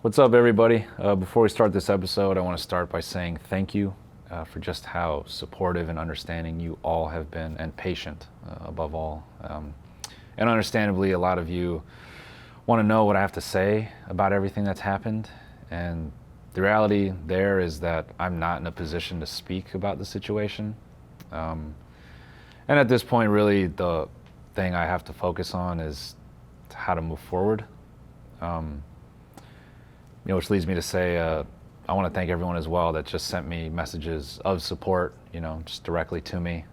What's up, everybody? Before we start this episode, I want to start by saying thank you for just how supportive and understanding you all have been, and patient above all. And understandably, a lot of you want to know what I have to say about everything that's happened. And the reality there is that I'm not in a position to speak about the situation. And at this point, really, the thing I have to focus on is how to move forward. Which leads me to say, I want to thank everyone as well that just sent me messages of support, just directly to me.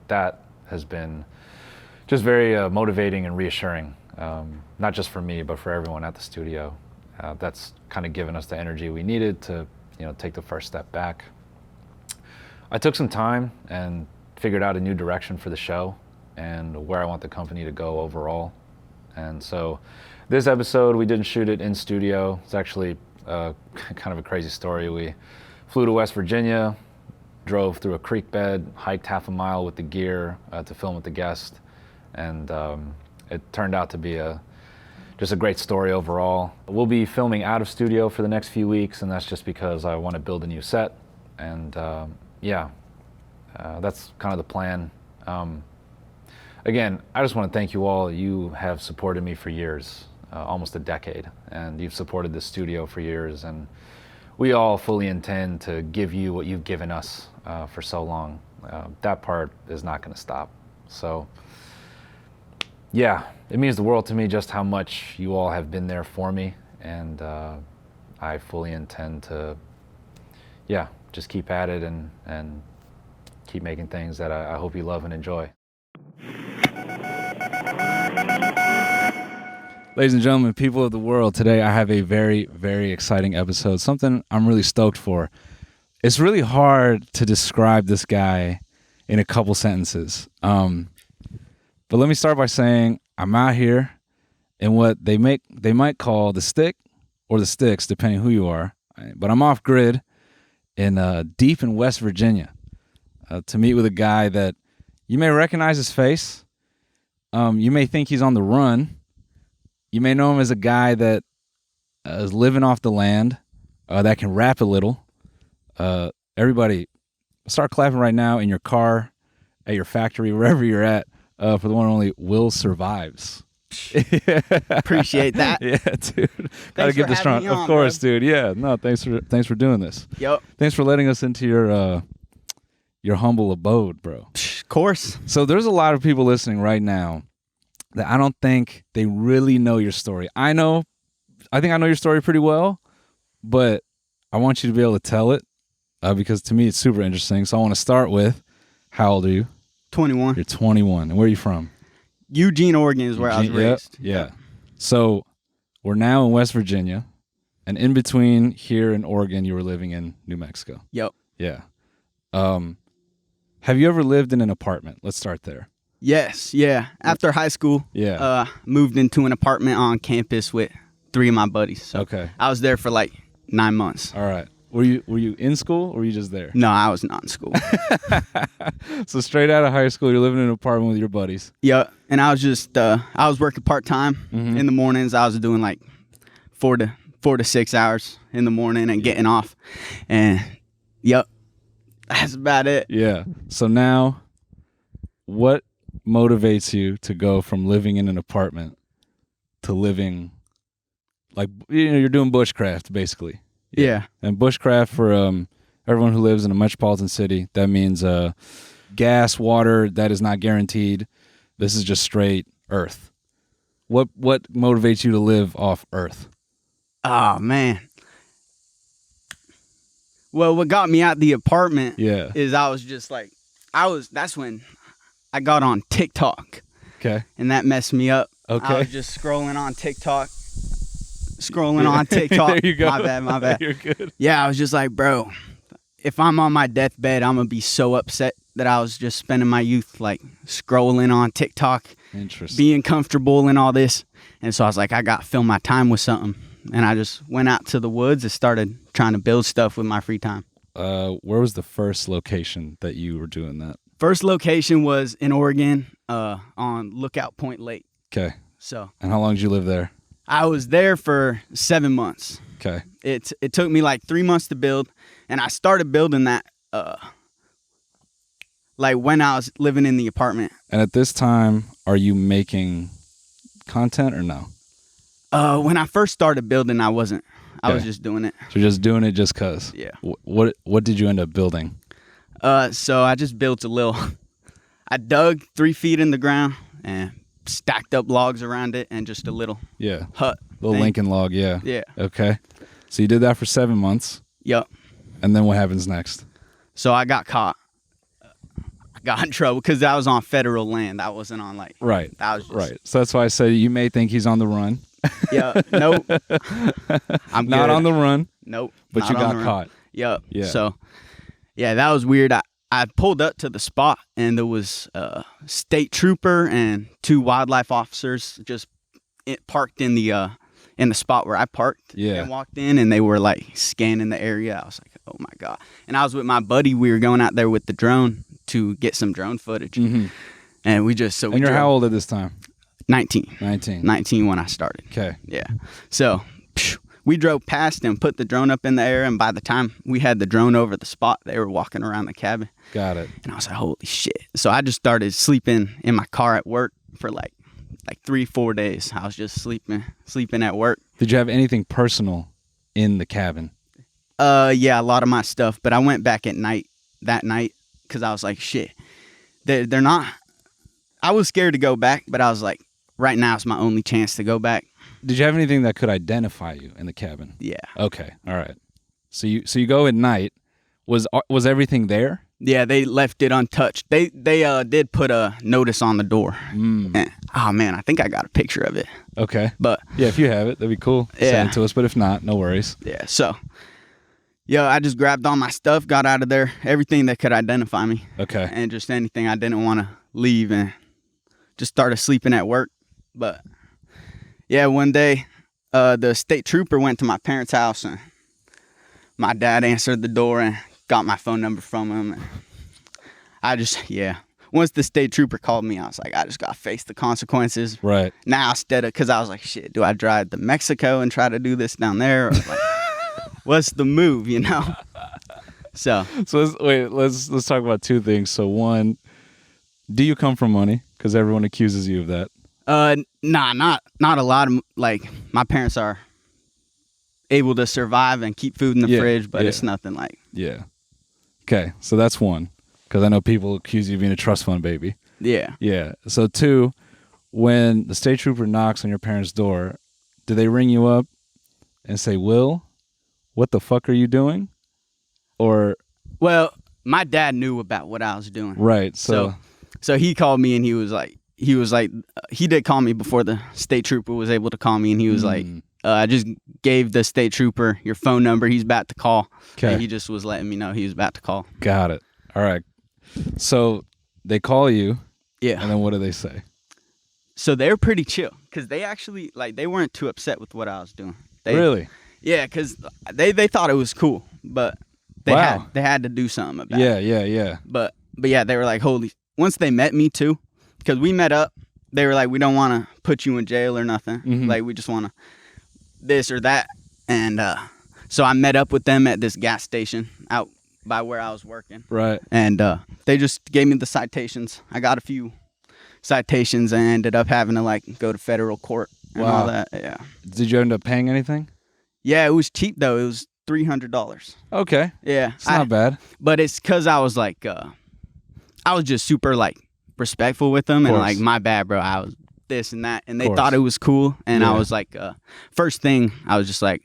That has been just very motivating and reassuring, not just for me, but for everyone at the studio. That's kind of given us the energy we needed to, take the first step back. I took some time and figured out a new direction for the show and where I want the company to go overall. And so this episode, we didn't shoot it in studio. It's actually kind of a crazy story. We flew to West Virginia, drove through a creek bed, hiked half a mile with the gear to film with the guest. And it turned out to be just a great story overall. We'll be filming out of studio for the next few weeks, and that's just because I want to build a new set. And that's kind of the plan. Again, I just want to thank you all. You have supported me for years, almost a decade, and you've supported this studio for years, and we all fully intend to give you what you've given us for so long. That part is not going to stop. So, yeah, it means the world to me just how much you all have been there for me, and I fully intend to, just keep at it and keep making things that I hope you love and enjoy. Ladies and gentlemen, people of the world, today I have a very, very exciting episode, something I'm really stoked for. It's really hard to describe this guy in a couple sentences. But let me start by saying I'm out here in what they might call the stick or the sticks, depending who you are. But I'm off grid in deep in West Virginia to meet with a guy that you may recognize his face. You may think he's on the run. You may know him as a guy that is living off the land, that can rap a little. Everybody, start clapping right now in your car, at your factory, wherever you're at, for the one and only Will Survives. Appreciate that. Yeah, dude. Gotta get this strong. Of course, bud. Dude. Yeah, no, thanks for doing this. Yep. Thanks for letting us into your humble abode, bro. Of course. So there's a lot of people listening right now that I don't think they really know your story. I think I know your story pretty well, but I want you to be able to tell it because to me it's super interesting. So I want to start with, how old are you? 21. You're 21. And where are you from? Eugene, Oregon is where I was raised. Yeah. So we're now in West Virginia, and in between here and Oregon, you were living in New Mexico. Yep. Yeah. Have you ever lived in an apartment? Let's start there. Yes, yeah. After high school, moved into an apartment on campus with 3 of my buddies. So okay. I was there for like 9 months. All right. Were you in school or were you just there? No, I was not in school. So straight out of high school, you're living in an apartment with your buddies. Yeah, and I was just I was working part-time in the mornings. I was doing like 4 to 6 hours in the morning and getting off. And yep, that's about it. Yeah. So now, what motivates you to go from living in an apartment to living like you're doing bushcraft basically? Yeah. And bushcraft, for everyone who lives in a metropolitan city, that means gas, water that is not guaranteed. This is just straight earth. What motivates you to live off earth? Oh man. Well, what got me out the apartment is I was just like that's when I got on TikTok. Okay. And that messed me up. Okay. I was just scrolling on TikTok. There you go. My bad. You're good. Yeah, I was just like, bro, if I'm on my deathbed, I'm going to be so upset that I was just spending my youth like scrolling on TikTok, being comfortable and all this. And so I was like, I got to fill my time with something. And I just went out to the woods and started trying to build stuff with my free time. Where was the first location that you were doing that? First location was in Oregon on Lookout Point Lake. Okay. So. And how long did you live there? I was there for 7 months. Okay. It took me like 3 months to build, and I started building that like when I was living in the apartment. And at this time, are you making content or no? When I first started building, I wasn't. I was Okay. just doing it. So you're just doing it just cause. Yeah. What did you end up building? So I just built a little. I dug 3 feet in the ground and stacked up logs around it, and just a little Yeah. hut. Little thing. Lincoln log. Yeah. Yeah. Okay. So you did that for 7 months, Yep. and then what happens next? So I got caught. I got in trouble because I was on federal land. I wasn't on like. Right. That was just, Right. So that's why I say you may think he's on the run. Yeah. Nope. I'm Not good. on the run, Nope. but not you on got the run. caught. Yep. Yeah. So, yeah, that was weird. I pulled up to the spot, and there was a state trooper and 2 wildlife officers just parked in the spot where I parked. Yeah. And walked in, and they were like scanning the area. I was like, oh my God. And I was with my buddy. We were going out there with the drone to get some drone footage. Mm-hmm. And we just, And you're how old at this time? 19. 19. 19 when I started. Okay. Yeah. So we drove past and put the drone up in the air, and by the time we had the drone over the spot, they were walking around the cabin. Got it. And I was like, holy shit. So I just started sleeping in my car at work for like 3-4 days. I was just sleeping at work. Did you have anything personal in the cabin? Yeah, a lot of my stuff, but I went back at night that night because I was like, shit, they're not. I was scared to go back, but I was like, right now is my only chance to go back. Did you have anything that could identify you in the cabin? Yeah. Okay. All right. So you go at night. Was everything there? Yeah, they left it untouched. They did put a notice on the door. And, oh man, I think I got a picture of it. Okay. But Yeah, if you have it, that'd be cool. Yeah. Send it to us. But if not, no worries. yeah, so yeah, I just grabbed all my stuff, got out of there, everything that could identify me, Okay. and just anything I didn't want to leave, and just started sleeping at work. But yeah, one day the state trooper went to my parents' house, and my dad answered the door and got my phone number from him. And I just, yeah. Once the state trooper called me, I was like, I just got to face the consequences. Right. Now, because I was like, shit, do I drive to Mexico and try to do this down there? Or like, what's the move, you know? So let's talk about 2 things. So one, do you come from money? Because everyone accuses you of that. nah, not a lot of, like, my parents are able to survive and keep food in the Yeah, fridge, but yeah. it's nothing like, Yeah. Okay. So that's one. Because I know people accuse you of being a trust fund baby. yeah. Yeah. So 2, when the state trooper knocks on your parents' door, do they ring you up and say, Will, what the fuck are you doing? Or Well, my dad knew about what I was doing. right. So he called me, and he was like, he did call me before the state trooper was able to call me, and he was like, I just gave the state trooper your phone number. He's about to call. Okay. And he just was letting me know he was about to call. Got it. All right. So they call you, Yeah. and then what do they say? So they're pretty chill because they actually, like, they weren't too upset with what I was doing. Really? Yeah, because they thought it was cool, but they Wow. had to do something about it. Yeah. But yeah, they were like, once they met me too, because we met up, they were like, we don't want to put you in jail or nothing. Mhm. Like, we just want to this or that. And so I met up with them at this gas station out by where I was working. Right. And they just gave me the citations. I got a few citations and ended up having to, like, go to federal court and all Wow. that. Yeah. Did you end up paying anything? Yeah, it was cheap though. It was $300. Okay. Yeah. It's not bad. But it's because I was like, I was just super, like, respectful with them, and course. like, my bad, bro. I was this and that, and they Course. thought it was cool. And Yeah. I was like, first thing, I was just like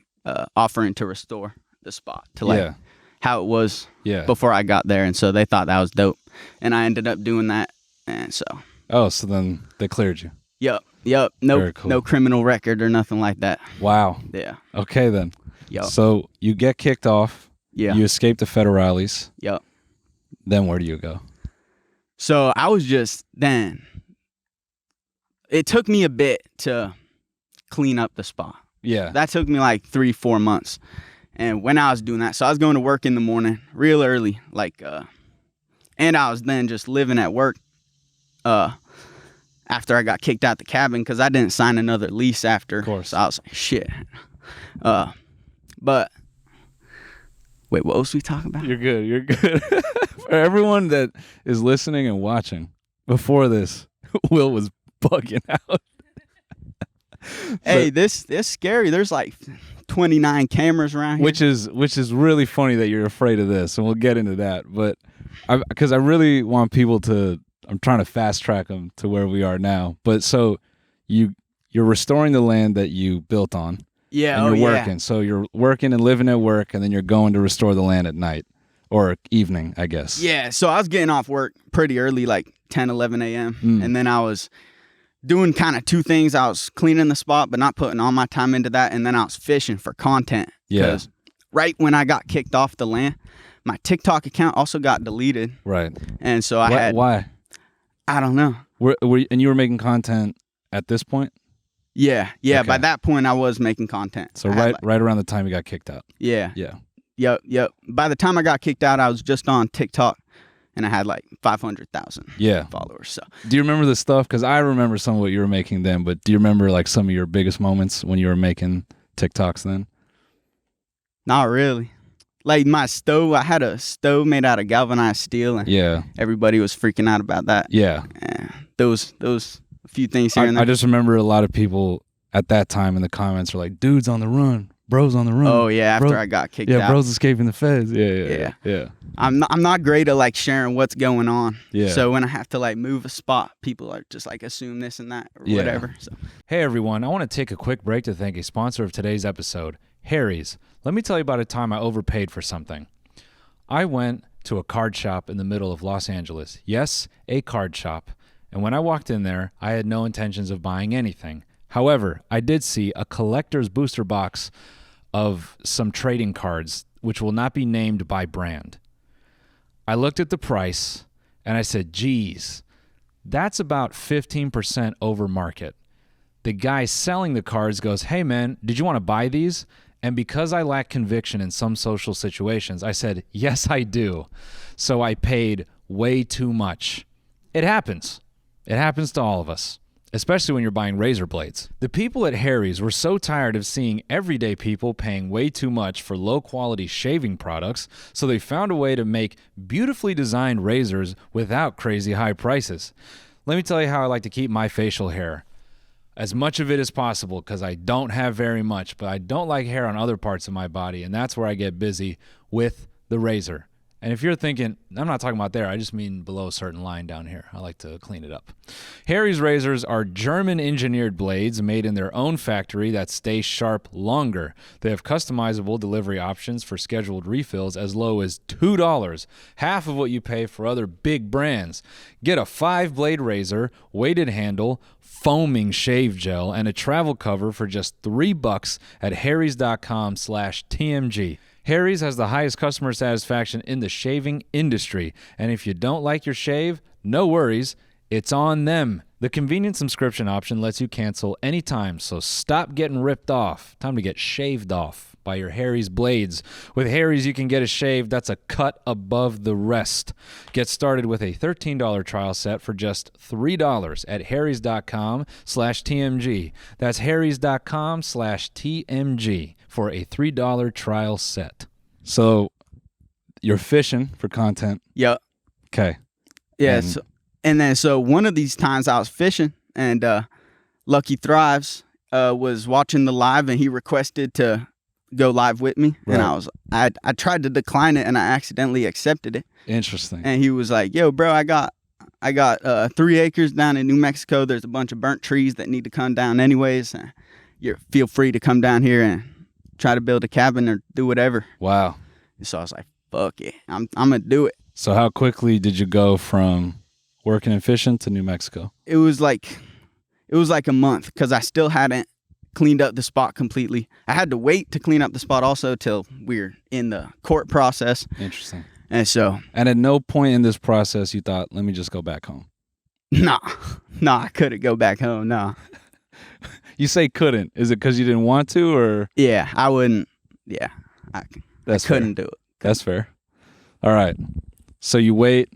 offering to restore the spot to like Yeah. how it was Yeah. before I got there, and so they thought that was dope, and I ended up doing that, and so Oh, so then they cleared you. yep, Very no cool. no criminal record or nothing like that. Wow. Yeah, Okay then. yep, So you get kicked off. yeah, You escape the federales. yep. Then where do you go? So I was just then. It took me a bit to clean up the spot. Yeah. That took me like 3-4 months. And when I was doing that, so I was going to work in the morning real early, like, and I was then just living at work after I got kicked out the cabin because I didn't sign another lease after. Of course. So I was like, shit. But wait, what was we talking about? You're good. You're good. For everyone that is listening and watching, before this, Will was bugging out. Hey, this scary. There's like 29 cameras around here. Which is really funny that you're afraid of this, and we'll get into that. But because I really want people to, I'm trying to fast track them to where we are now. But so you're restoring the land that you built on. Yeah, and you're working. So you're working and living at work, and then you're going to restore the land at night or evening, I guess. Yeah, so I was getting off work pretty early, like 10, 11 a.m. And then I was doing kind of two things. I was cleaning the spot, but not putting all my time into that. And then I was fishing for content. Yeah. Right when I got kicked off the land, my TikTok account also got deleted. Right. And so I had... Why? I don't know. And you were making content at this point? Yeah. Okay. By Okay. that point, I was making content. So right around the time you got kicked out. Yeah. Yeah. Yep. By the time I got kicked out, I was just on TikTok, and I had like 500,000 followers. So, do you remember the stuff? Because I remember some of what you were making then, but do you remember like some of your biggest moments when you were making TikToks then? Not really. Like my stove, I had a stove made out of galvanized steel, and everybody was freaking out about that. Yeah. Those a few things here and there. I just remember a lot of people at that time in the comments were like, "Dude's on the run, bro's on the run." Oh yeah, after I got kicked out. Yeah, bro's escaping the feds. Yeah. I'm not great at like sharing what's going on. Yeah. So when I have to like move a spot, people are just like assume this and that or whatever. So. Hey everyone, I want to take a quick break to thank a sponsor of today's episode, Harry's. Let me tell you about a time I overpaid for something. I went to a card shop in the middle of Los Angeles. Yes, a card shop. And when I walked in there, I had no intentions of buying anything. However, I did see a collector's booster box of some trading cards, which will not be named by brand. I looked at the price and I said, geez, that's about 15% over market. The guy selling the cards goes, hey man, did you want to buy these? And because I lack conviction in some social situations, I said, yes, I do. So I paid way too much. It happens. It happens to all of us, especially when you're buying razor blades. The people at Harry's were so tired of seeing everyday people paying way too much for low-quality shaving products, so they found a way to make beautifully designed razors without crazy high prices. Let me tell you how I like to keep my facial hair. As much of it as possible, because I don't have very much, but I don't like hair on other parts of my body, and that's where I get busy with the razor. And if you're thinking, I'm not talking about there, I just mean below a certain line down here. I like to clean it up. Harry's razors are German-engineered blades made in their own factory that stay sharp longer. They have customizable delivery options for scheduled refills as low as $2, half of what you pay for other big brands. Get a 5-blade razor, weighted handle, foaming shave gel, and a travel cover for just $3 at harrys.com/TMG. Harry's has the highest customer satisfaction in the shaving industry, and if you don't like your shave, no worries, it's on them. The convenient subscription option lets you cancel anytime, so stop getting ripped off. Time to get shaved off by your Harry's blades. With Harry's, you can get a shave that's a cut above the rest. Get started with a $13 trial set for just $3 at harrys.com/TMG. That's harrys.com/TMG for a $3 trial set. So you're fishing for content. Yep. Okay. Yeah. So one of these times I was fishing, and Lucky Thrives was watching the live, and he requested to go live with me. Right. And I tried to decline it, and I accidentally accepted it. Interesting. And he was like, yo, bro, I got 3 acres down in New Mexico. There's a bunch of burnt trees that need to come down anyways. Feel free to come down here and try to build a cabin or do whatever. Wow. So I was like, fuck it. I'm going to do it. So how quickly did you go from working and fishing to New Mexico? It was like a month, because I still hadn't cleaned up the spot completely. I had to wait to clean up the spot also till we're in the court process. Interesting. And at no point in this process you thought, let me just go back home. Nah, I couldn't go back home. Nah. You say couldn't. Is it because you didn't want to, or? Yeah, I wouldn't. Yeah, I couldn't do it. That's fair. All right. So you wait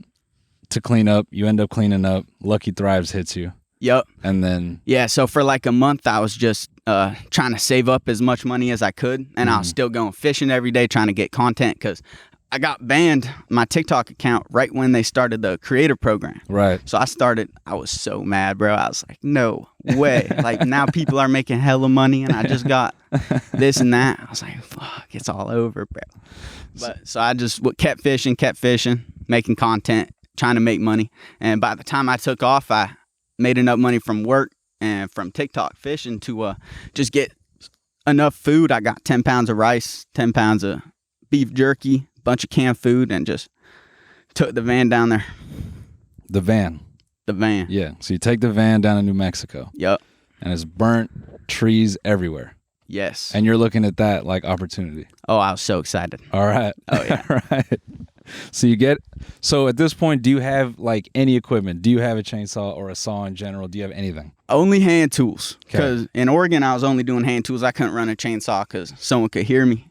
to clean up. You end up cleaning up. Lucky Thrives hits you. Yep. And then Yeah, so for like a month, I was just trying to save up as much money as I could, and I was still going fishing every day trying to get content because I got banned my TikTok account right when they started the creator program. right. So I was so mad, bro. I was like, no way. Like now people are making hella money and I just got this and that. I was like, fuck, it's all over, bro. But so I just kept fishing, making content, trying to make money. And by the time I took off, I made enough money from work and from TikTok fishing to just get enough food. I got 10 pounds of rice, 10 pounds of beef jerky, bunch of canned food, and just took the van down there. The van. Yeah. So you take the van down to New Mexico. Yep. And it's burnt trees everywhere. Yes. And you're looking at that like opportunity. Oh, I was so excited. All right. Oh, yeah. All right. So at this point, do you have like any equipment? Do you have a chainsaw or a saw in general? Do you have anything? Only hand tools. Because in Oregon, I was only doing hand tools. I couldn't run a chainsaw because someone could hear me.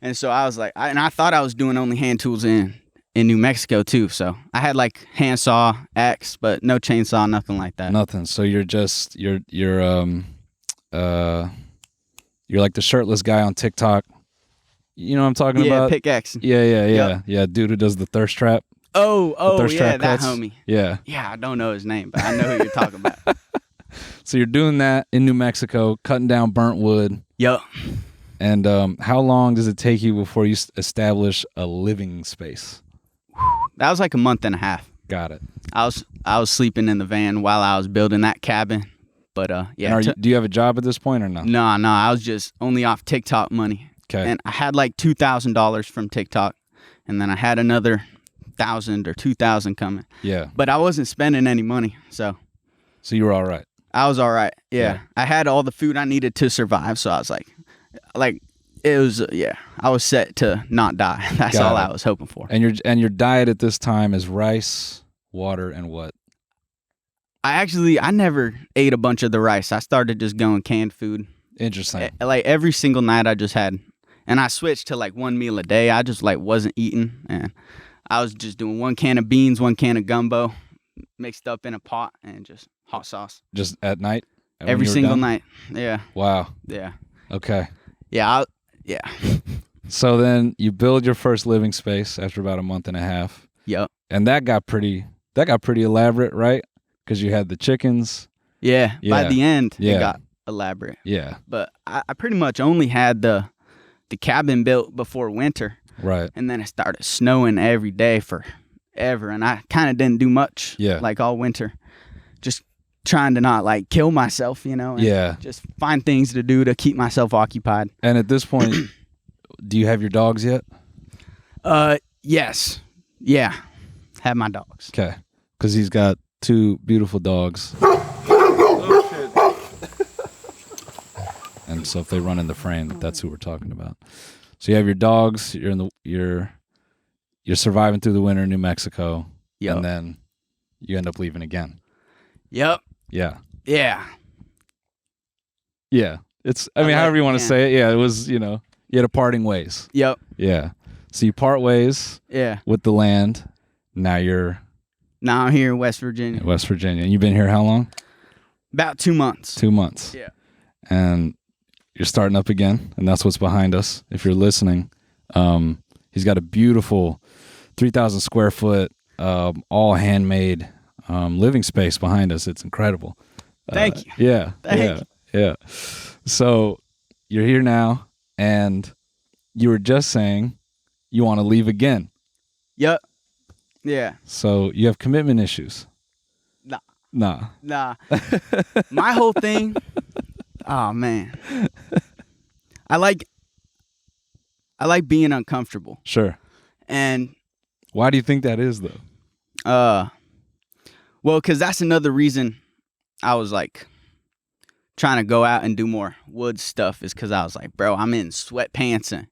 And so I was like, I thought I was doing only hand tools in New Mexico too. So I had like handsaw, axe, but no chainsaw, nothing like that. Nothing. So you're just you're like the shirtless guy on TikTok. You know what I'm talking about? Yeah, pickaxe. Yeah. Dude who does the thirst trap. Thirst trap that cuts. homie. Yeah. Yeah, I don't know his name, but I know who you're talking about. So you're doing that in New Mexico, cutting down burnt wood. Yep. And how long does it take you before you establish a living space? That was like a month and a half. Got it. I was sleeping in the van while I was building that cabin. But yeah. Do you have a job at this point or no? No. I was just only off TikTok money. Okay. And I had like $2,000 from TikTok, and then I had another 1,000 or 2,000 coming. Yeah. But I wasn't spending any money, so you were all right. I was all right. Yeah. I had all the food I needed to survive, so I was like it was I was set to not die. That's all I was hoping for. And your diet at this time is rice, water, and what? I never ate a bunch of the rice. I started just going canned food. Interesting. Like every single night I just had, and I switched to like one meal a day. I just like wasn't eating, and I was just doing 1 can of beans, 1 can of gumbo mixed up in a pot, and just hot sauce. Just at night? Every single night. Yeah. Wow. Yeah. Okay. Yeah. So then you build your first living space after about a month and a half. Yep. And that got pretty elaborate, right? Because you had the chickens. Yeah. By the end, it got elaborate. Yeah. But I pretty much only had the cabin built before winter. Right. And then it started snowing every day forever, and I kind of didn't do much. Yeah. Like all winter, just trying to not like kill myself, and just find things to do to keep myself occupied. And at this point, do you have your dogs yet? Yes. Yeah. Have my dogs. Okay. Because he's got 2 beautiful dogs. And so if they run in the frame, that's who we're talking about. So you have your dogs. You're surviving through the winter in New Mexico. Yep. And then you end up leaving again. Yep. Yeah. Yeah. Yeah. However you want to say it. Yeah. It was, you had a parting ways. Yep. Yeah. So you part ways. Yeah. With the land. Now I'm here in West Virginia. And you've been here how long? About 2 months. 2 months. Yeah. And you're starting up again, and that's what's behind us. If you're listening, he's got a beautiful 3,000 square foot, all handmade living space behind us. It's incredible. Thank you. Yeah. Yeah. So you're here now, and you were just saying you want to leave again. Yep. Yeah. So you have commitment issues. Nah. My whole thing. Oh man. I like being uncomfortable. Sure. And why do you think that is though? Well, cuz that's another reason I was like trying to go out and do more wood stuff is cuz I was like, bro, I'm in sweatpants and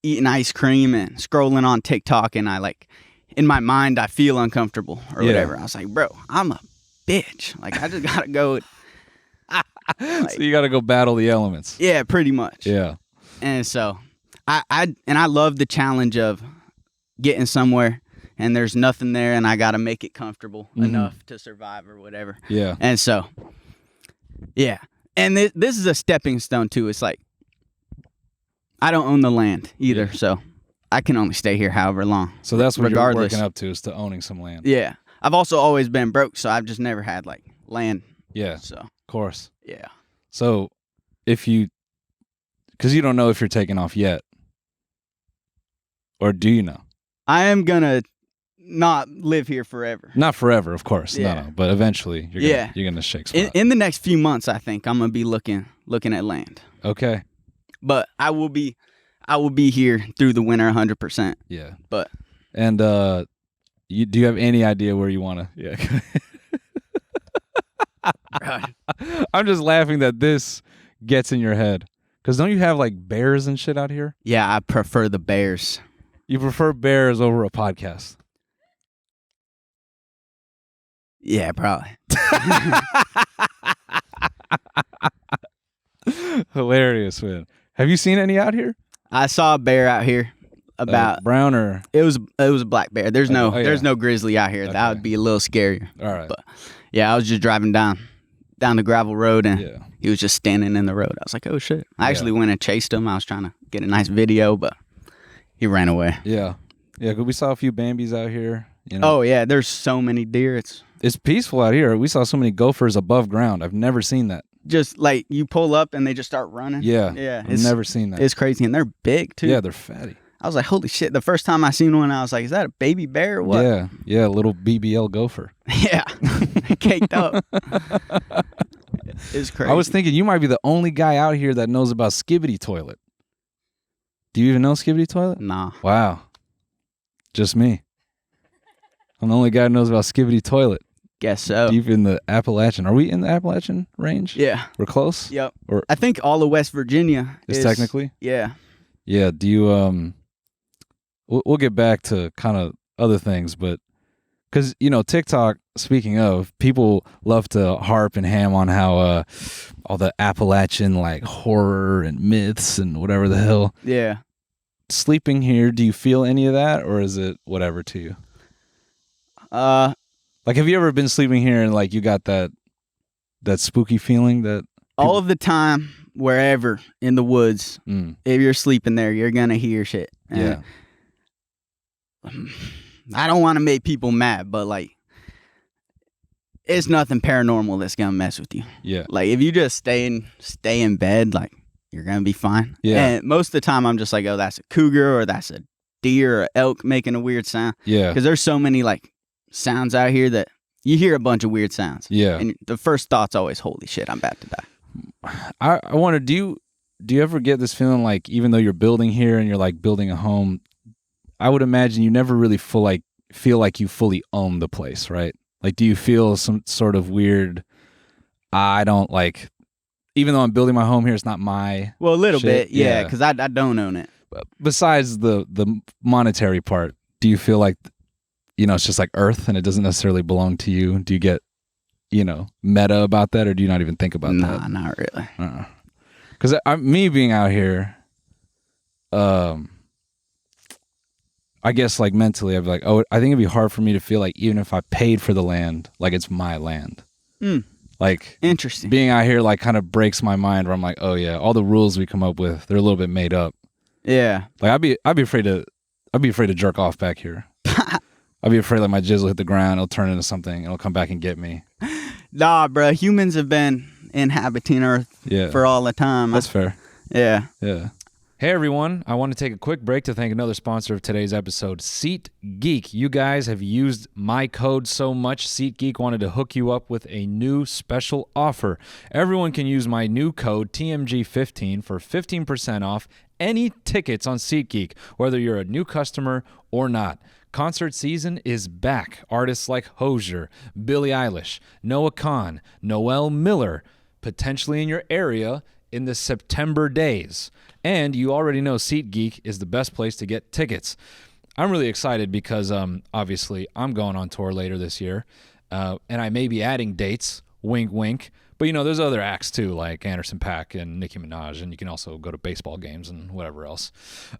eating ice cream and scrolling on TikTok, and I like in my mind I feel uncomfortable or whatever. I was like, bro, I'm a bitch. Like I just got to go so you got to go battle the elements. Yeah, pretty much. Yeah. And so I love the challenge of getting somewhere and there's nothing there, and I got to make it comfortable enough to survive or whatever. Yeah. And so, yeah. And this is a stepping stone, too. It's like, I don't own the land either, so I can only stay here however long. So that's what you're regardless. working up to, is to owning some land. Yeah. I've also always been broke, so I've just never had, like, land. Yeah, So, of course. yeah. So because you don't know if you're taking off yet, or do you know? I am going to not live here forever. Not forever, of course. Yeah. No, but eventually you're gonna shake spot. In the next few months, I think I'm going to be looking at land. Okay. But I will be here through the winter 100%. Yeah. But And do you have any idea where you want to? Yeah. I'm just laughing that this gets in your head. Because don't you have like bears and shit out here? yeah, I prefer the bears. You prefer bears over a podcast? Yeah, probably. Hilarious, man. Have you seen any out here? I saw a bear out here. About brown or it was a black bear. There's no yeah. no grizzly out here. Okay. That would be a little scarier. all right. But yeah, I was just driving down the gravel road, and Yeah. he was just standing in the road. I was like, oh shit. I actually went and chased him. I was trying to get a nice video, but he ran away. Yeah. Yeah, 'cause we saw a few Bambis out here. You know? Oh yeah, there's so many deer. It's peaceful out here. We saw so many gophers above ground. I've never seen that. Just like you pull up and they just start running. Yeah. Yeah. I've never seen that. It's crazy, and they're big too. Yeah, they're fatty. I was like, holy shit. The first time I seen one, I was like, is that a baby bear or what? Yeah. Yeah, little BBL gopher. Yeah. Caked up. It's crazy. I was thinking you might be the only guy out here that knows about Skibbity Toilet. Do you even know Skibbity Toilet? Nah. Wow. Just me. I'm the only guy who knows about Skibbity Toilet. Guess so. Deep in the Appalachian. Are we in the Appalachian range? Yeah. We're close? Yep. Or I think all of West Virginia is technically? Yeah. Yeah. Do you we'll get back to kind of other things, but because TikTok, speaking of, people love to harp and ham on how all the Appalachian like horror and myths and whatever the hell. Yeah. Sleeping here, do you feel any of that, or is it whatever to you? Like, have you ever been sleeping here and like you got that spooky feeling that all of the time, wherever in the woods, Mm. if you're sleeping there, you're gonna hear shit. Yeah. I don't want to make people mad, but like, it's nothing paranormal that's gonna mess with you. Yeah. Like, if you just stay in bed, like, you're gonna be fine. Yeah. And most of the time, I'm just like, oh, that's a cougar, or that's a deer, or elk making a weird sound. Yeah. Because there's so many like sounds out here that you hear a bunch of weird sounds. Yeah. And the first thought's always, holy shit, I'm about to die. I wonder, do you ever get this feeling like even though you're building here and you're like building a home, I would imagine you never really feel like you fully own the place, right? Like, do you feel some sort of weird, I don't like, even though I'm building my home here, it's not my Well, a little shit? bit, yeah, because I don't own it. Besides the monetary part, do you feel like, it's just like earth and it doesn't necessarily belong to you? Do you get, meta about that, or do you not even think about that? Nah, not really. Because me being out here, I guess like mentally, I'd be like, oh, I think it'd be hard for me to feel like even if I paid for the land, like it's my land. Mm. Like, Interesting. being out here like kind of breaks my mind where I'm like, oh yeah, all the rules we come up with, they're a little bit made up. Yeah. Like I'd be afraid to jerk off back here. I'd be afraid like my jizz will hit the ground, it'll turn into something, and it'll come back and get me. Nah, bro. Humans have been inhabiting Earth for all the time. That's fair. Yeah. Yeah. Hey everyone, I want to take a quick break to thank another sponsor of today's episode, SeatGeek. You guys have used my code so much, SeatGeek wanted to hook you up with a new special offer. Everyone can use my new code, TMG15, for 15% off any tickets on SeatGeek, whether you're a new customer or not. Concert season is back. Artists like Hozier, Billie Eilish, Noah Khan, Noel Miller, potentially in your area in the September days. And you already know SeatGeek is the best place to get tickets. I'm really excited because obviously I'm going on tour later this year, and I may be adding dates, wink, wink, But, you know, there's other acts, too, like Anderson .Paak and Nicki Minaj, and you can also go to baseball games and whatever else.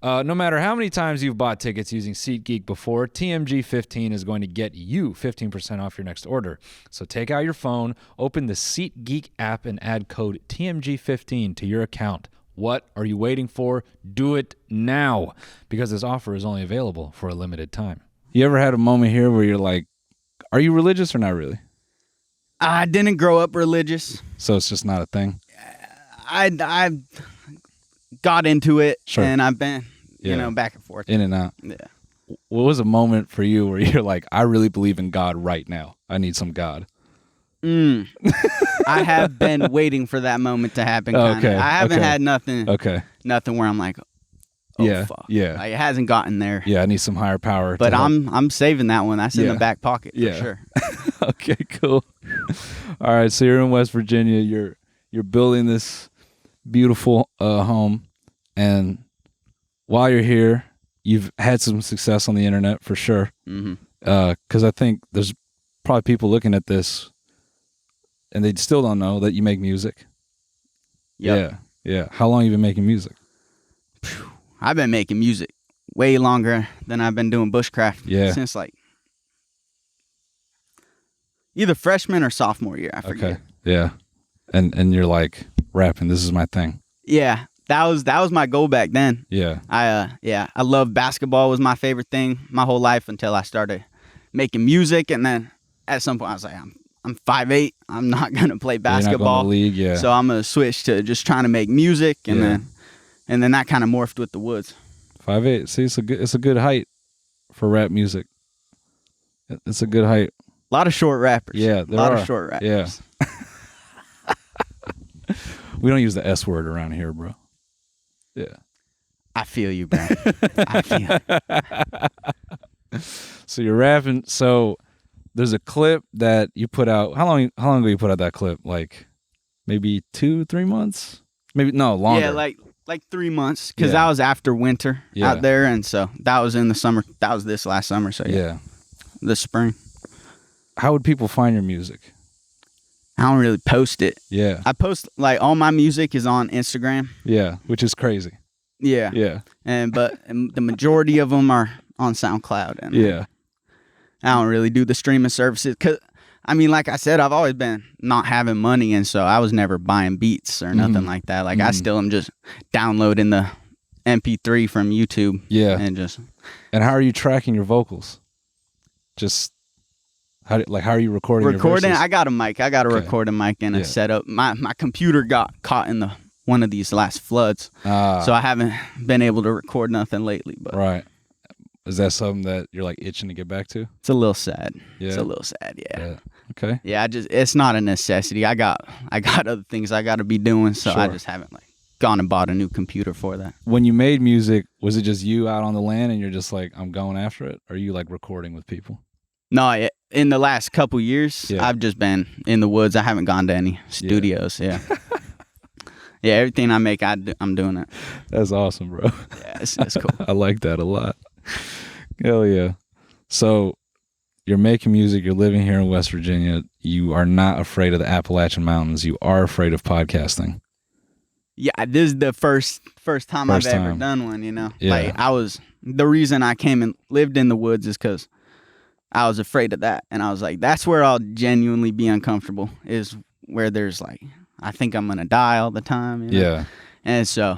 No matter how many times you've bought tickets using SeatGeek before, TMG 15 is going to get you 15% off your next order. So take out your phone, open the SeatGeek app, and add code TMG15 to your account. What are you waiting for? Do it now, because this offer is only available for a limited time. You ever had a moment here where you're like, are you religious or not really? I didn't grow up religious. So it's just not a thing? I got into it, Sure. and I've been, you know, back and forth. In and out. Yeah. What was a moment for you where you're like, I really believe in God right now. I need some God. I have been waiting for that moment to happen. Okay. I haven't had nothing where I'm like, oh, fuck. Yeah. Like, it hasn't gotten there. Yeah, I need some higher power. But I'm saving that one. That's in the back pocket for sure. Okay, cool. All right, so you're in West Virginia. You're building this beautiful home, and while you're here, you've had some success on the internet for sure. Because I think there's probably people looking at this, and they still don't know that you make music. Yep. Yeah. How long have you been making music? I've been making music way longer than I've been doing bushcraft. Yeah. Since like either freshman or sophomore year, I forget. Okay. Yeah. And you're like, rapping, this is my thing. Yeah. That was my goal back then. Yeah. I love basketball was my favorite thing my whole life until I started making music, and then at some point I was like, I'm 5'8", I'm not gonna play basketball. You're not going to the league, yeah. So I'm gonna switch to just trying to make music, and then that kind of morphed with the woods. 5'8". See, it's a good height for rap music. It's a good height. A lot of short rappers. Yeah, a lot of short rappers. Yeah. We don't use the S word around here, bro. Yeah. I feel you, bro. I feel you. So you're rapping. So there's a clip that you put out. How long ago you put out that clip? Like maybe 2-3 months? Maybe no, longer. Yeah, like 3 months, because that was after winter out there, and so that was in the summer. That was this last summer, so the spring. How would people find your music? I don't really post it. Yeah. I post, like, all my music is on Instagram. Yeah, which is crazy. Yeah. Yeah. But the majority of them are on SoundCloud. And I don't really do the streaming services. Cause, I mean, like I said, I've always been not having money, and so I was never buying beats or nothing like that. Like, I still am just downloading the MP3 from YouTube. Yeah. And how are you tracking your vocals? Just... How are you recording your verses? I got a mic. I got a recording mic and a setup. My computer got caught in one of these last floods, so I haven't been able to record nothing lately. But right, is that something that you're like itching to get back to? It's a little sad. Yeah. It's a little sad. Yeah. Okay. Yeah, it's not a necessity. I got other things I got to be doing, so I just haven't gone and bought a new computer for that. When you made music, was it just you out on the land and you're just like, I'm going after it? Or are you like recording with people? No, in the last couple years, I've just been in the woods. I haven't gone to any studios. Yeah. Yeah, everything I make, I'm doing it. That's awesome, bro. Yeah, it's cool. I like that a lot. Hell yeah. So you're making music. You're living here in West Virginia. You are not afraid of the Appalachian Mountains. You are afraid of podcasting. Yeah, this is the first time I've ever done one, you know? Yeah. Like, the reason I came and lived in the woods is because I was afraid of that. And I was like, that's where I'll genuinely be uncomfortable, is where there's like, I think I'm going to die all the time. You know? Yeah. And so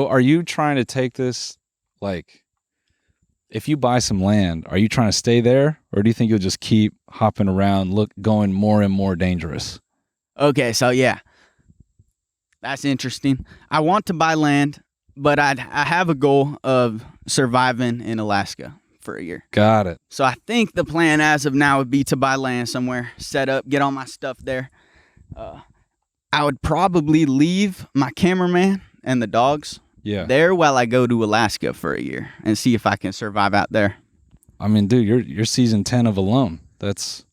are you trying to take this, like, if you buy some land, are you trying to stay there? Or do you think you'll just keep hopping around, going more and more dangerous? Okay, so yeah, that's interesting. I want to buy land, but I have a goal of surviving in Alaska for a year. Got it. So I think the plan as of now would be to buy land somewhere, set up, get all my stuff there. I would probably leave my cameraman and the dogs there while I go to Alaska for a year and see if I can survive out there. I mean, dude, you're season 10 of Alone. That's...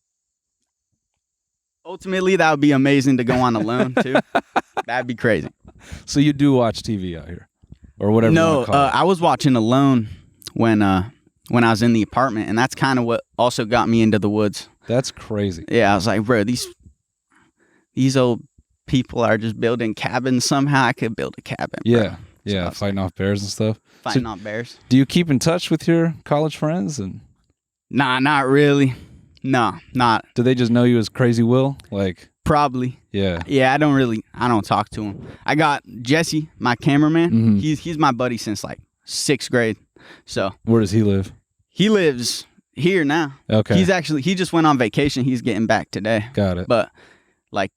Ultimately, that would be amazing to go on Alone, too. That'd be crazy. So you do watch TV out here? Or whatever you want to call it. I was watching Alone when I was in the apartment, and that's kind of what also got me into the woods. That's crazy. Yeah, I was like, bro, these these old people are just building cabins somehow. I could build a cabin. Yeah. Bro. Yeah. Fighting off bears and stuff. Fighting off bears. Do you keep in touch with your college friends? And Nah, not really. No, not. do they just know you as Crazy Will? Like, probably. yeah. Yeah, I don't talk to him. I got Jesse, my cameraman. Mhm. He's my buddy since like 6th grade. So Where does he live? he lives here now. Okay. He just went on vacation. He's getting back today. Got it. But like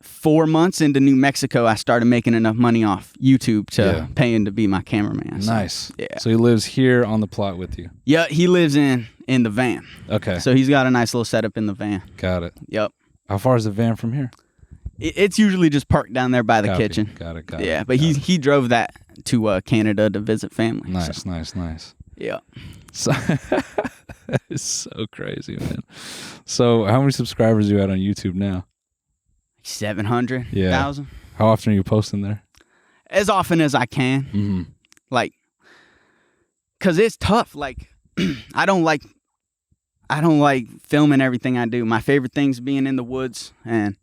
4 months into New Mexico, I started making enough money off YouTube to pay him to be my cameraman. So, Nice. yeah. So he lives here on the plot with you. Yeah, he lives in the van. Okay. So he's got a nice little setup in the van. Got it. Yep. How far is the van from here? It's usually just parked down there by the Copy. kitchen. Got it. Yeah, but he drove that to Canada to visit family. Nice, So, nice. yeah. So it's so crazy, man. So how many subscribers are you at on YouTube now? 700,000. How often are you posting there? As often as I can. Mm-hmm. Like, cause it's tough. Like, I don't like filming everything I do. My favorite thing's being in the woods and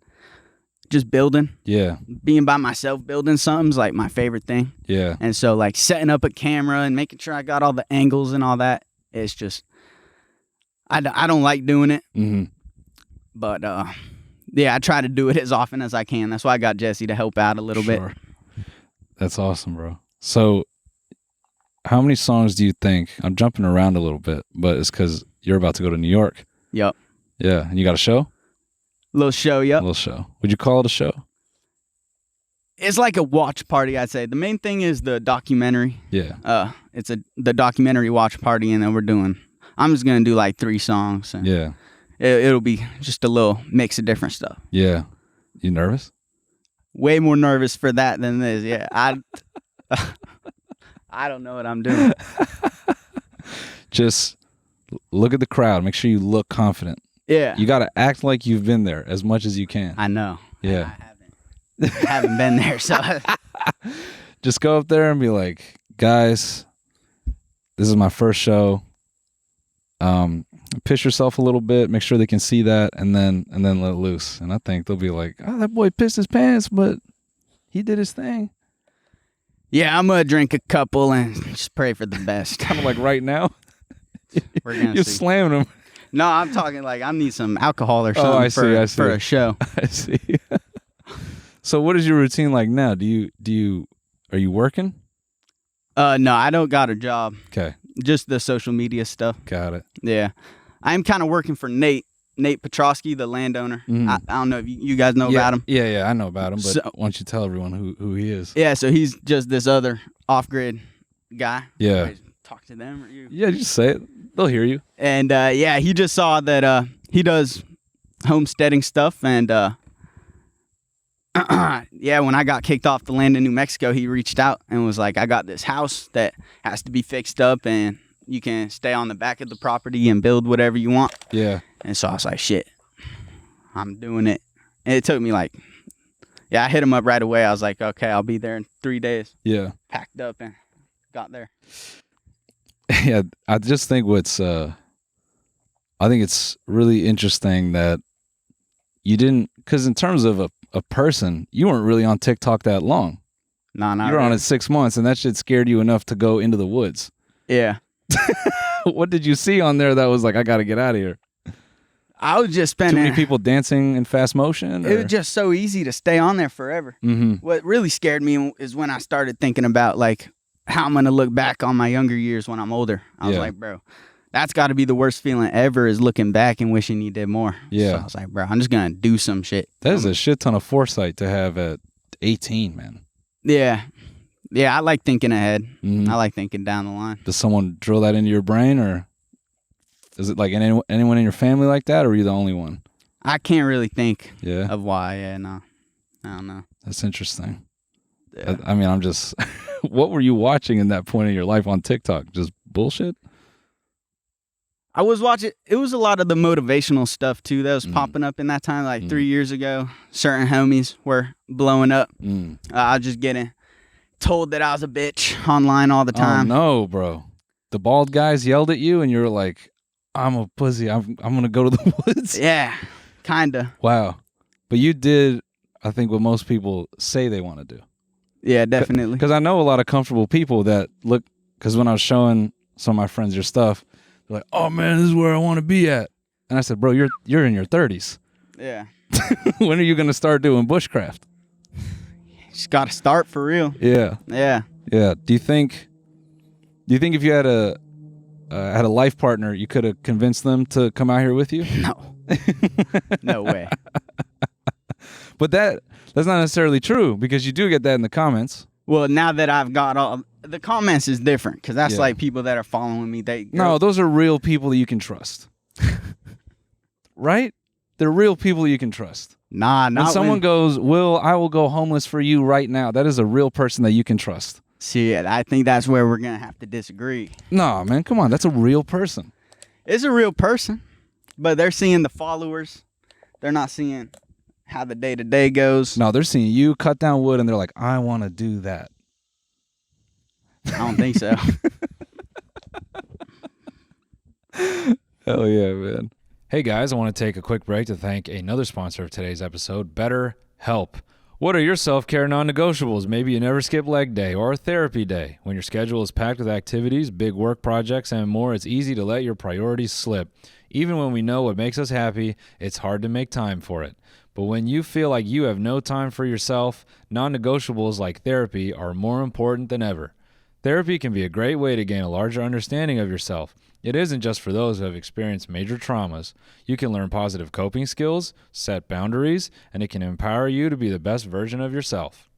just building. Yeah. Being by myself building something's like my favorite thing. Yeah. And so like setting up a camera and making sure I got all the angles and all that, it's just, I don't like doing it. Mm-hmm. But yeah, I try to do it as often as I can. That's why I got Jesse to help out a little bit. That's awesome, bro. So how many songs do you think, I'm jumping around a little bit, but it's because you're about to go to New York. Yep. Yeah. And you got a show? Little show, yep. A little show. Would you call it a show? It's like a watch party, I'd say. The main thing is the documentary. Yeah. It's the documentary watch party, and then I'm just gonna do like 3 songs. And Yeah. It'll be just a little mix of different stuff. Yeah. You nervous? Way more nervous for that than this. Yeah, I don't know what I'm doing. Just look at the crowd. Make sure you look confident. Yeah. You got to act like you've been there as much as you can. I know. Yeah. I haven't been there, so. Just go up there and be like, guys, this is my first show. Pitch yourself a little bit, make sure they can see that, and then let it loose. And I think they'll be like, oh, that boy pissed his pants, but he did his thing. Yeah, I'm gonna drink a couple and just pray for the best. Kind of like right now. We're gonna You're see. slamming them. No, I'm talking like I need some alcohol or something I see. for a show. I see. So what is your routine like now? Are you working? No, I don't got a job. Okay. Just the social media stuff. Got it. Yeah. I'm kind of working for Nate Petrosky, the landowner. Mhm. I don't know if you guys know about him. Yeah, I know about him, but So- why don't you tell everyone who he is? Yeah, so he's just this other off-grid guy. Yeah. Wait, talk to them or you? Yeah, just say it. They'll hear you. And yeah, he just saw that he does homesteading stuff, and yeah, when I got kicked off the land in New Mexico, he reached out and was like, I got this house that has to be fixed up, and you can stay on the back of the property and build whatever you want. Yeah. And so I was like, shit, I'm doing it. And it took me like, yeah, I hit him up right away. I was like, okay, I'll be there in 3 days. Yeah. Packed up and got there. Yeah, I just think I think it's really interesting that you didn't, because in terms of a person, you weren't really on TikTok that long. No, not You were on really. it 6 months, and that shit scared you enough to go into the woods. Yeah. What did you see on there that was like, I got to get out of here? I was just Too spending. many people dancing in fast motion? It was just so easy to stay on there forever. Mm-hmm. What really scared me is when I started thinking about like how I'm gonna look back on my younger years when I'm older. I was Yeah. like, bro, that's got to be the worst feeling ever, is looking back and wishing you did more. Yeah. So I was like, bro, I'm just gonna do some shit. That is a shit ton of foresight to have at 18, man. Yeah. Yeah, I like thinking ahead. Mhm. I like thinking down the line. Does someone drill that into your brain, or is it like anyone in your family like that, or are you the only one? I can't really think Yeah. of why. Yeah, no. I don't know. That's interesting. Yeah. I mean, I'm just, what were you watching in that point in your life on TikTok? Just bullshit? I was watching, it was a lot of the motivational stuff too that was popping up in that time, like 3 years ago. Certain homies were blowing up. Mm. I was just getting told that I was a bitch online all the Oh, time. no, bro. The bald guys yelled at you and you were like, I'm a pussy. I'm going to go to the woods. Yeah, kinda. Wow. But you did, I think, what most people say they want to do. Yeah, definitely. Because I know a lot of comfortable people that look, because when I was showing some of my friends your stuff, they're like, oh man, this is where I want to be at. And I said, bro, you're in your 30s. Yeah. When are you going to start doing bushcraft? Just got to start for real. Yeah. Yeah. Yeah. Do you think if you had a life partner, you could have convinced them to come out here with you? No. No way. But that's not necessarily true, because you do get that in the comments. Well, now that I've got all the comments is different, because that's Yeah. like people that are following me. No, those are real people that you can trust. Right? They're real people you can trust. Nah, not when someone goes, Will, I will go homeless for you right now. That is a real person that you can trust. See, I think that's where we're going to have to disagree. No, man, come on. That's a real person. It's a real person, but they're seeing the followers. They're not seeing how the day-to-day goes. No, they're seeing you cut down wood, and they're like, I want to do that. I don't think so. Hell yeah, man. Hey guys, I want to take a quick break to thank another sponsor of today's episode, BetterHelp. What are your self-care non-negotiables? Maybe you never skip leg day or therapy day. When your schedule is packed with activities, big work projects, and more, it's easy to let your priorities slip. Even when we know what makes us happy, it's hard to make time for it. But when you feel like you have no time for yourself, non-negotiables like therapy are more important than ever. Therapy can be a great way to gain a larger understanding of yourself. It isn't just for those who have experienced major traumas. You can learn positive coping skills, set boundaries, and it can empower you to be the best version of yourself.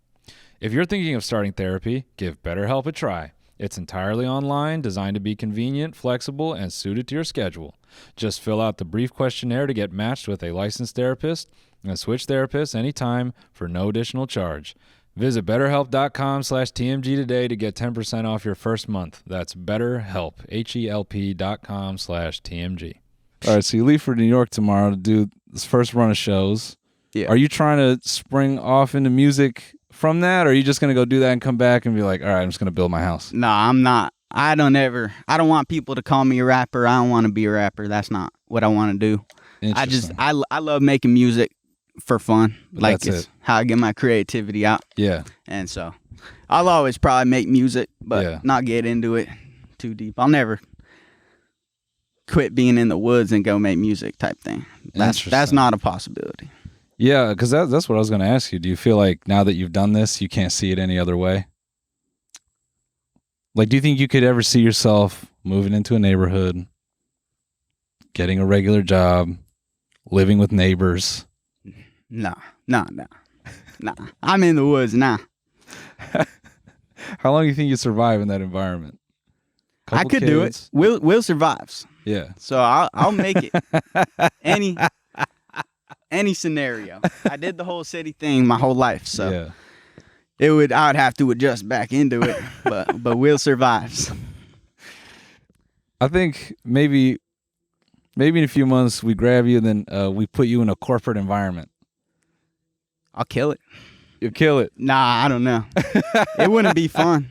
If you're thinking of starting therapy, give BetterHelp a try. It's entirely online, designed to be convenient, flexible, and suited to your schedule. Just fill out the brief questionnaire to get matched with a licensed therapist and switch therapists anytime for no additional charge. Visit betterhelp.com/TMG today to get 10% off your first month. That's BetterHelp, HELP.com/TMG. All right, so you leave for New York tomorrow to do this first run of shows. Yeah. Are you trying to spring off into music from that, or are you just going to go do that and come back and be like, all right, I'm just going to build my house? No, I'm not. I don't want people to call me a rapper. I don't want to be a rapper. That's not what I want to do. I love making music for fun. Like, that's it's how I get my creativity out. Yeah. And so I'll always probably make music, but Yeah. not get into it too deep. I'll never quit being in the woods and go make music type thing. That's Interesting. not a possibility. Yeah, because that's what I was going to ask you. Do you feel like now that you've done this, you can't see it any other way? Like, do you think you could ever see yourself moving into a neighborhood, getting a regular job, living with neighbors? No. I'm in the woods now. How long do you think you survive in that environment? I could do it. Will survives. Yeah. So I'll make it. Any scenario. I did the whole city thing my whole life, so Yeah. I would have to adjust back into it. But Will survives. I think maybe in a few months we grab you and then we put you in a corporate environment. I'll kill it. You'll kill it. Nah, I don't know. It wouldn't be fun.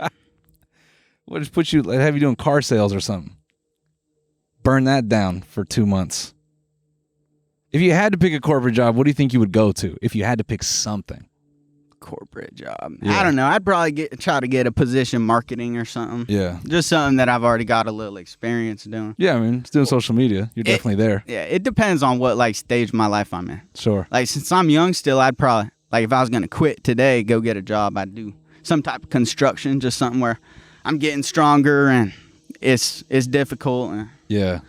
We'll just put you, have you doing car sales or something. Burn that down for 2 months. If you had to pick a corporate job, what do you think you would go to if you had to pick something? Corporate job. Yeah. I don't know. I'd probably try to get a position marketing or something. Yeah. Just something that I've already got a little experience doing. Yeah, I mean, it's doing social media. You're definitely there. Yeah, it depends on what stage of my life I'm in. Sure. Like, since I'm young still, I'd probably, if I was going to quit today, go get a job, I'd do some type of construction, just something where I'm getting stronger and it's difficult and Yeah.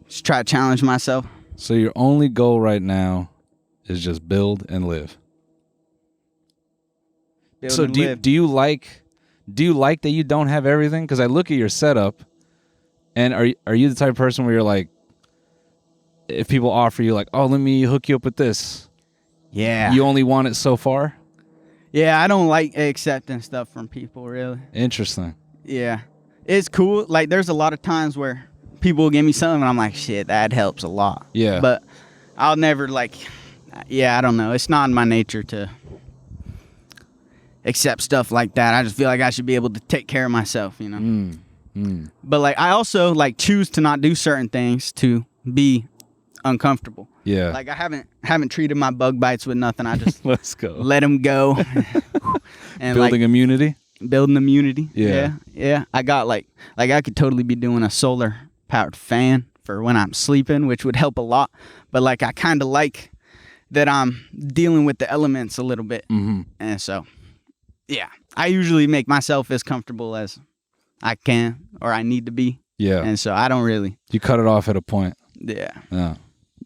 just try to challenge myself. So your only goal right now is just build and live. Build So and do live. you like that you don't have everything? Because I look at your setup, and are you the type of person where you're like, if people offer you like, oh, let me hook you up with this, Yeah. you only want it so far? Yeah, I don't like accepting stuff from people, really. Interesting. Yeah. It's cool. Like, there's a lot of times where people will give me something and I'm like, shit, that helps a lot. Yeah. But I'll never, I don't know. It's not in my nature to accept stuff like that. I just feel like I should be able to take care of myself, you know? But, I also, choose to not do certain things to be uncomfortable. Yeah. Like I haven't treated my bug bites with nothing. I just Let's go. let them go. And Building immunity. building immunity. Yeah. Yeah. I got like I could totally be doing a solar powered fan for when I'm sleeping, which would help a lot. But like I kind of like that I'm dealing with the elements a little bit. Mm-hmm. And so, yeah, I usually make myself as comfortable as I can or I need to be. Yeah. And so I don't really. You cut it off at a point. Yeah. Yeah.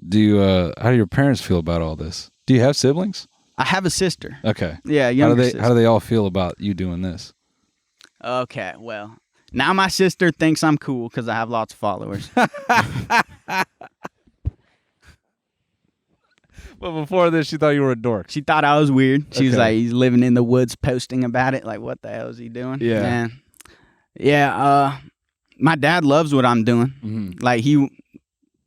Do you? How do your parents feel about all this? Do you have siblings? I have a sister. Okay. Yeah, younger sister. How do they all feel about you doing this? Okay, well, now my sister thinks I'm cool because I have lots of followers. But before this, she thought you were a dork. She thought I was weird. She was Okay. like, he's living in the woods posting about it. Like, what the hell is he doing? Yeah. And yeah, my dad loves what I'm doing. Mm-hmm. Like,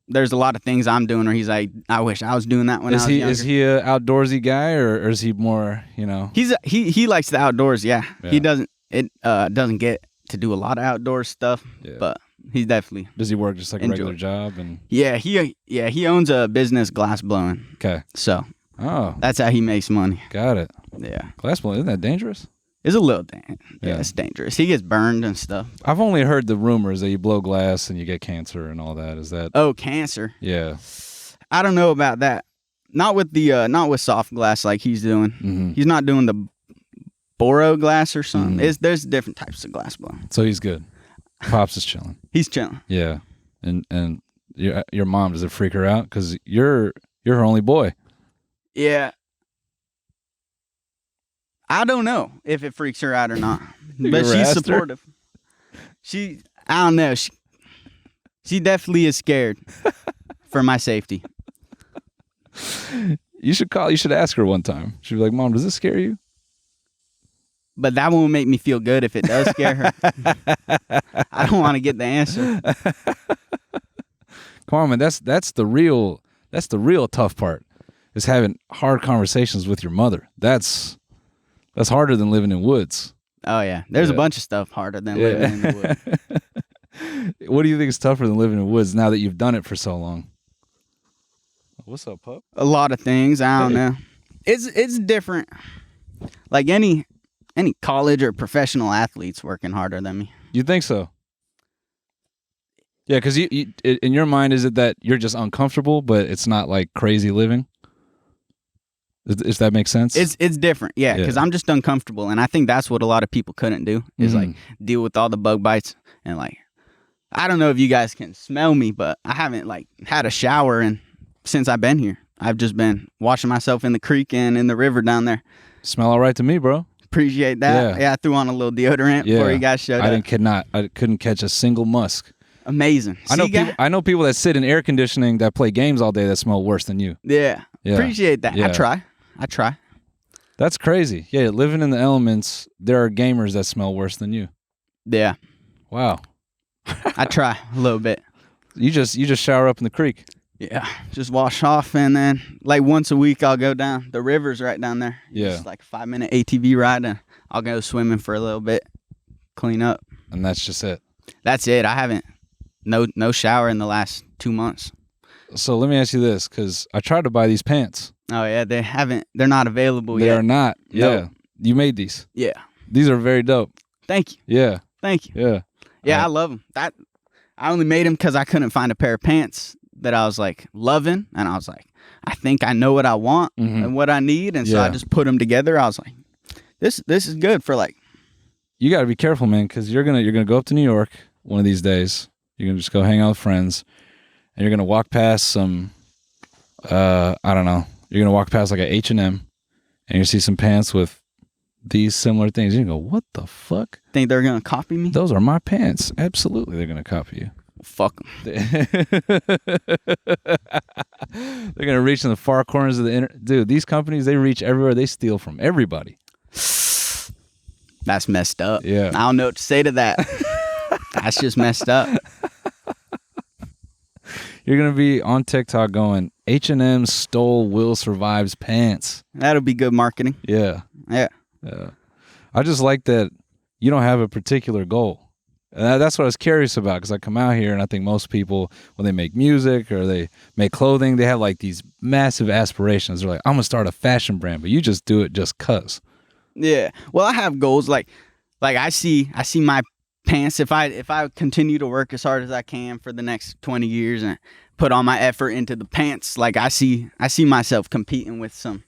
there's a lot of things I'm doing where he's like, I wish I was doing that when I was younger. Is he a outdoorsy guy or is he more, you know? He likes the outdoors, yeah. Yeah. He doesn't get to do a lot of outdoor stuff, Yeah. but he's definitely. Does he work just like a Enjoy. regular job? And Yeah, he owns a business glass blowing. okay. So Oh, that's how he makes money. got it. Yeah. Glass blowing, isn't that dangerous? It's a little Yeah. it's dangerous. He gets burned and stuff. I've only heard the rumors that you blow glass and you get cancer and all that. Is that? Oh, cancer. Yeah. I don't know about that. Not with soft glass like he's doing. Mm-hmm. He's not doing the boro glass or something. There's different types of glass blowing. So he's good. Pops is chilling. He's chilling. Yeah. And your mom, does it freak her out? Because you're her only boy. Yeah. I don't know if it freaks her out or not, You but ever she's asked her? supportive. I don't know. She definitely is scared for my safety. You should ask her one time. She'd be like, Mom, does this scare you? But that won't make me feel good if it does scare her. I don't want to get the answer. Come on, man. That's the real tough part, is having hard conversations with your mother. That's harder than living in woods. Oh, yeah. There's Yeah. a bunch of stuff harder than living in the woods. What do you think is tougher than living in woods now that you've done it for so long? What's up, pup? A lot of things. I don't Hey. know. It's different. Like any college or professional athlete's working harder than me. You think so? Yeah, because you in your mind, is it that you're just uncomfortable, but it's not like crazy living? If that makes sense? It's different. Yeah, because Yeah. I'm just uncomfortable. And I think that's what a lot of people couldn't do is like deal with all the bug bites. And like, I don't know if you guys can smell me, but I haven't like had a shower since I've been here. I've just been washing myself in the creek and in the river down there. Smell all right to me, bro. Appreciate that. Yeah, I threw on a little deodorant before you guys showed up. I couldn't catch a single musk. Amazing. I know people that sit in air conditioning that play games all day that smell worse than you. Yeah. Yeah. Appreciate that. Yeah. I try. That's crazy. Yeah, living in the elements, there are gamers that smell worse than you. Yeah. Wow. I try a little bit. You just shower up in the creek. Yeah. Just wash off and then like once a week I'll go down. The river's right down there. Yeah. It's like a 5-minute ATV ride and I'll go swimming for a little bit, clean up. And that's just it. That's it. I haven't no shower in the last 2 months. So let me ask you this, because I tried to buy these pants. Oh yeah, they're not available They yet. are not. No. Yeah. You made these. Yeah. These are very dope. Thank you. Yeah. Thank you. Yeah. Yeah, I love them. I only made them because I couldn't find a pair of pants that I was like loving, and I was like, I think I know what I want and what I need, and so I Yeah. just put them together. I was like, this is good for like. You got to be careful, man, because you're gonna go up to New York one of these days. You're gonna just go hang out with friends, and you're gonna walk past some, I don't know. You're gonna walk past like a H&M, and you see some pants with these similar things. You go, what the fuck? Think they're gonna copy me? Those are my pants. Absolutely, they're gonna copy you. Fuck them. They're gonna reach in the far corners of the internet. Dude, these companies, they reach everywhere. They steal from everybody. That's messed up. Yeah. I don't know what to say to that. That's just messed up. You're gonna be on TikTok going, H&M stole Will Survives pants. That'll be good marketing. Yeah. Yeah. Yeah. I just like that you don't have a particular goal. And that's what I was curious about, because I come out here and I think most people, when they make music or they make clothing, they have like these massive aspirations. They're like, I'm gonna start a fashion brand, but you just do it just cause. Yeah. Well, I have goals. Like I see my pants. If I continue to work as hard as I can for the next 20 years and put all my effort into the pants, like I see myself competing with some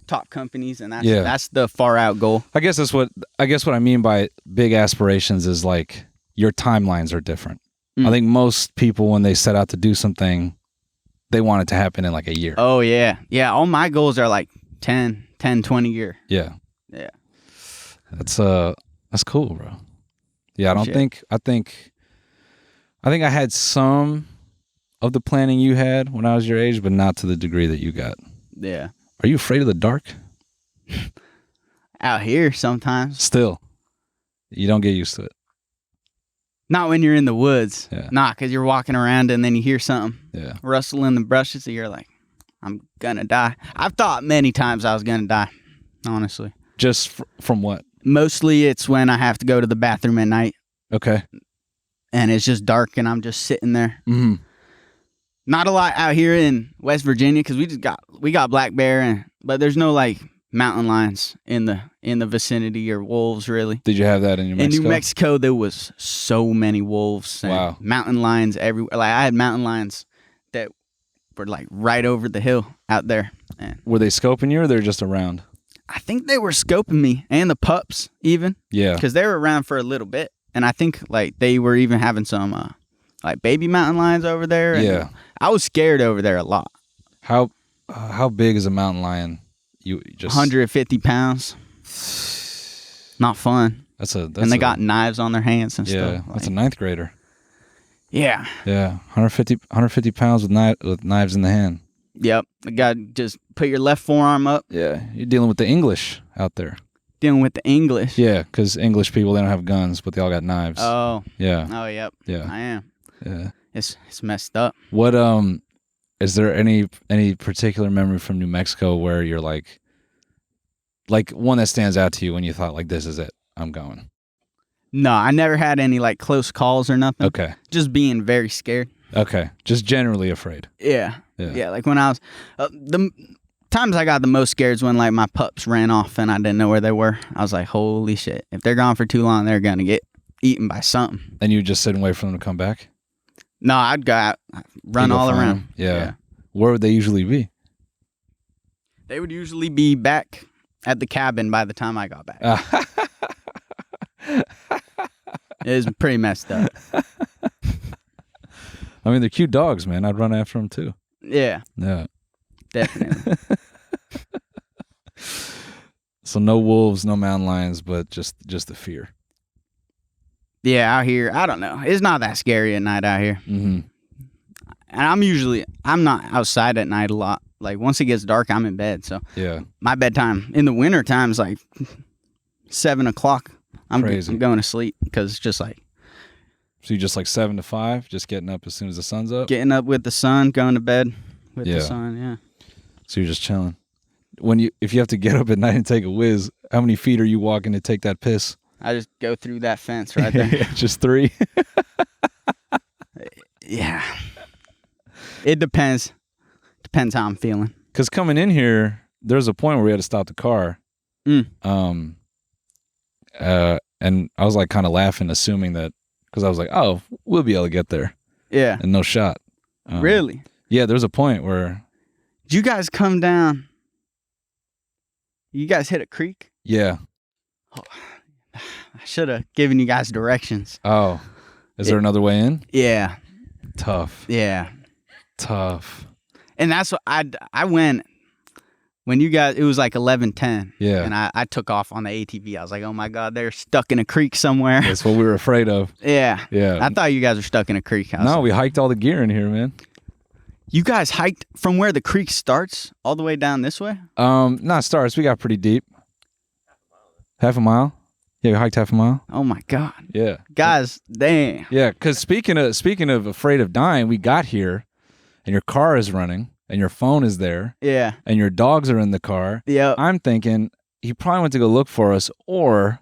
top companies, and that's the far out goal. I guess what I mean by big aspirations is like your timelines are different. I think most people, when they set out to do something, they want it to happen in like a year. Oh yeah. Yeah. All my goals are like 10, 20 year. Yeah. Yeah. That's cool, bro. Yeah. I think I had some of the planning you had when I was your age, but not to the degree that you got. Yeah. Are you afraid of the dark? Out here sometimes. Still. You don't get used to it. Not when you're in the woods. Yeah. Nah, because you're walking around and then you hear something rustle in the brushes, and you're like, I'm gonna die. I've thought many times I was gonna die, honestly. Just from what? Mostly it's when I have to go to the bathroom at night. Okay. And it's just dark and I'm just sitting there. Mm-hmm. Not a lot out here in West Virginia, because we got black bear, but there's no like mountain lions in the vicinity, or wolves really. Did you have that in New Mexico? In New Mexico, there was so many wolves. And wow. Mountain lions everywhere. Like I had mountain lions that were like right over the hill out there. And were they scoping you, or they're just around? I think they were scoping me and the pups even. Yeah. Because they were around for a little bit, and I think like they were even having some like baby mountain lions over there. And yeah. I was scared over there a lot. How big is a mountain lion? You just 150 pounds. Not fun. And they got knives on their hands and stuff. Yeah, that's a ninth grader. Yeah. Yeah, 150 pounds with knives in the hand. Yep. You got to just put your left forearm up. Yeah, you're dealing with the English out there. Dealing with the English. Yeah, because English people, they don't have guns, but they all got knives. Oh. Yeah. Oh, yep. Yeah. I am. Yeah. It's messed up. What is there any particular memory from New Mexico where you're like one that stands out to you when you thought like, this is it, I'm going? No, I never had any like close calls or nothing. Okay. Just being very scared. Okay. Just generally afraid. Yeah. Yeah. Like when I was the times I got the most scared is when like my pups ran off and I didn't know where they were. I was like, holy shit! If they're gone for too long, they're gonna get eaten by something. And you just sit and wait for them to come back? No, I'd go out, run all around. Yeah. Where would they usually be? They would usually be back at the cabin by the time I got back. It was pretty messed up. I mean, they're cute dogs, man. I'd run after them too. Yeah. Yeah. Definitely. So no wolves, no mountain lions, but just the fear. Yeah, out here, I don't know. It's not that scary at night out here. Mm-hmm. And I'm not outside at night a lot. Like once it gets dark, I'm in bed. So yeah, my bedtime in the winter time is like 7 o'clock. I'm going to sleep because it's just like. So you just like 7 to 5, just getting up as soon as the sun's up? Getting up with the sun, going to bed with the sun, yeah. So you're just chilling. If you have to get up at night and take a whiz, how many feet are you walking to take that piss? I just go through that fence right there. Just 3? Yeah. It depends. Depends how I'm feeling. Because coming in here, there's a point where we had to stop the car. And I was like kind of laughing, assuming that, because I was like, oh, we'll be able to get there. Yeah. And no shot. Really? Yeah, there's a point where. Did you guys come down? You guys hit a creek? Yeah. Oh, I should have given you guys directions. Oh. Is there another way in? Yeah. Tough. Yeah. Tough. And that's what I went when you guys, it was like 11:10. Yeah. And I took off on the ATV. I was like, oh my God, they're stuck in a creek somewhere. That's what we were afraid of. Yeah. Yeah. I thought you guys were stuck in a creek. No, we hiked all the gear in here, man. You guys hiked from where the creek starts all the way down this way? Not starts. We got pretty deep. Half a mile? Yeah, we hiked half a mile. Oh my God. Yeah. Guys, damn. Yeah, because speaking of afraid of dying, we got here and your car is running and your phone is there. Yeah. And your dogs are in the car. Yeah. I'm thinking he probably went to go look for us, or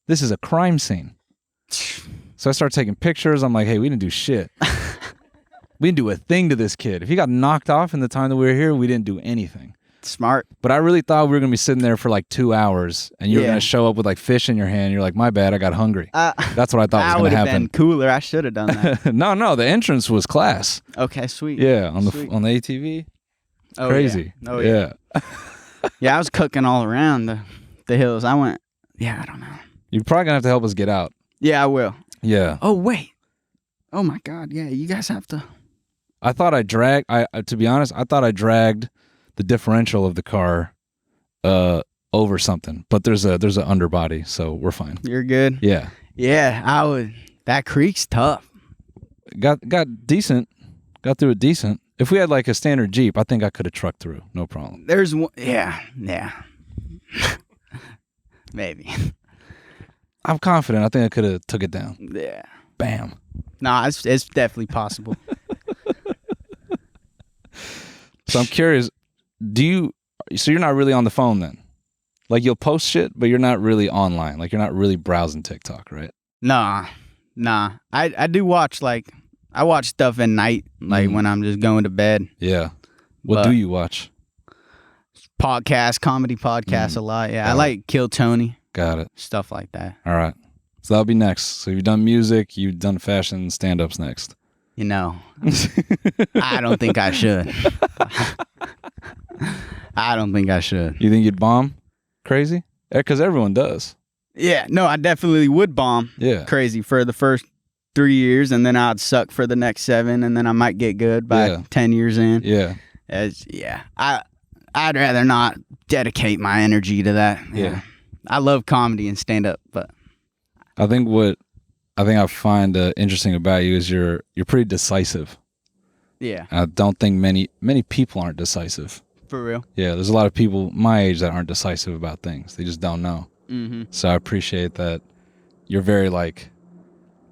this is a crime scene. So So I started taking pictures. I'm like, hey, we didn't do shit. We didn't do a thing to this kid. If he got knocked off in the time that we were here, we didn't do anything. Smart. But I really thought we were going to be sitting there for like 2 hours and you were going to show up with like fish in your hand. You're like, my bad, I got hungry. That's what I thought was going to happen. Been cooler. I should have done that. No, the entrance was class. Okay, sweet. Yeah, on the ATV. Oh, crazy. Yeah. Oh, yeah. Yeah, I was cooking all around the hills. I went, I don't know. You're probably going to have to help us get out. Yeah, I will. Yeah. Oh, wait. Oh, my God. Yeah, you guys have to. I thought I dragged, to be honest, I thought I dragged the differential of the car over something. But there's an underbody, so we're fine. You're good? Yeah. Yeah, that creek's tough. Got decent. Got through it decent. If we had like a standard Jeep, I think I could have trucked through. No problem. There's one, yeah. Maybe. I'm confident. I think I could have took it down. Yeah. Bam. Nah, it's definitely possible. So I'm curious, so you're not really on the phone then? Like you'll post shit, but you're not really online. Like you're not really browsing TikTok, right? Nah. I do watch I watch stuff at night, like when I'm just going to bed. Yeah. What do you watch? Comedy podcasts a lot. Yeah, I like Kill Tony. Got it. Stuff like that. All right. So that'll be next. So you've done music, you've done fashion, stand-ups next. You know, I don't think I should. I don't think I should. You think you'd bomb crazy? Because everyone does. Yeah, no, I definitely would bomb crazy for the first 3 years, and then I'd suck for the next 7, and then I might get good by 10 years in. Yeah. I'd rather not dedicate my energy to that. Yeah. I love comedy and stand-up, but... I think I find interesting about you is you're pretty decisive. Yeah. I don't think many people aren't decisive. For real? Yeah, there's a lot of people my age that aren't decisive about things. They just don't know. Mm-hmm. So I appreciate that you're very like,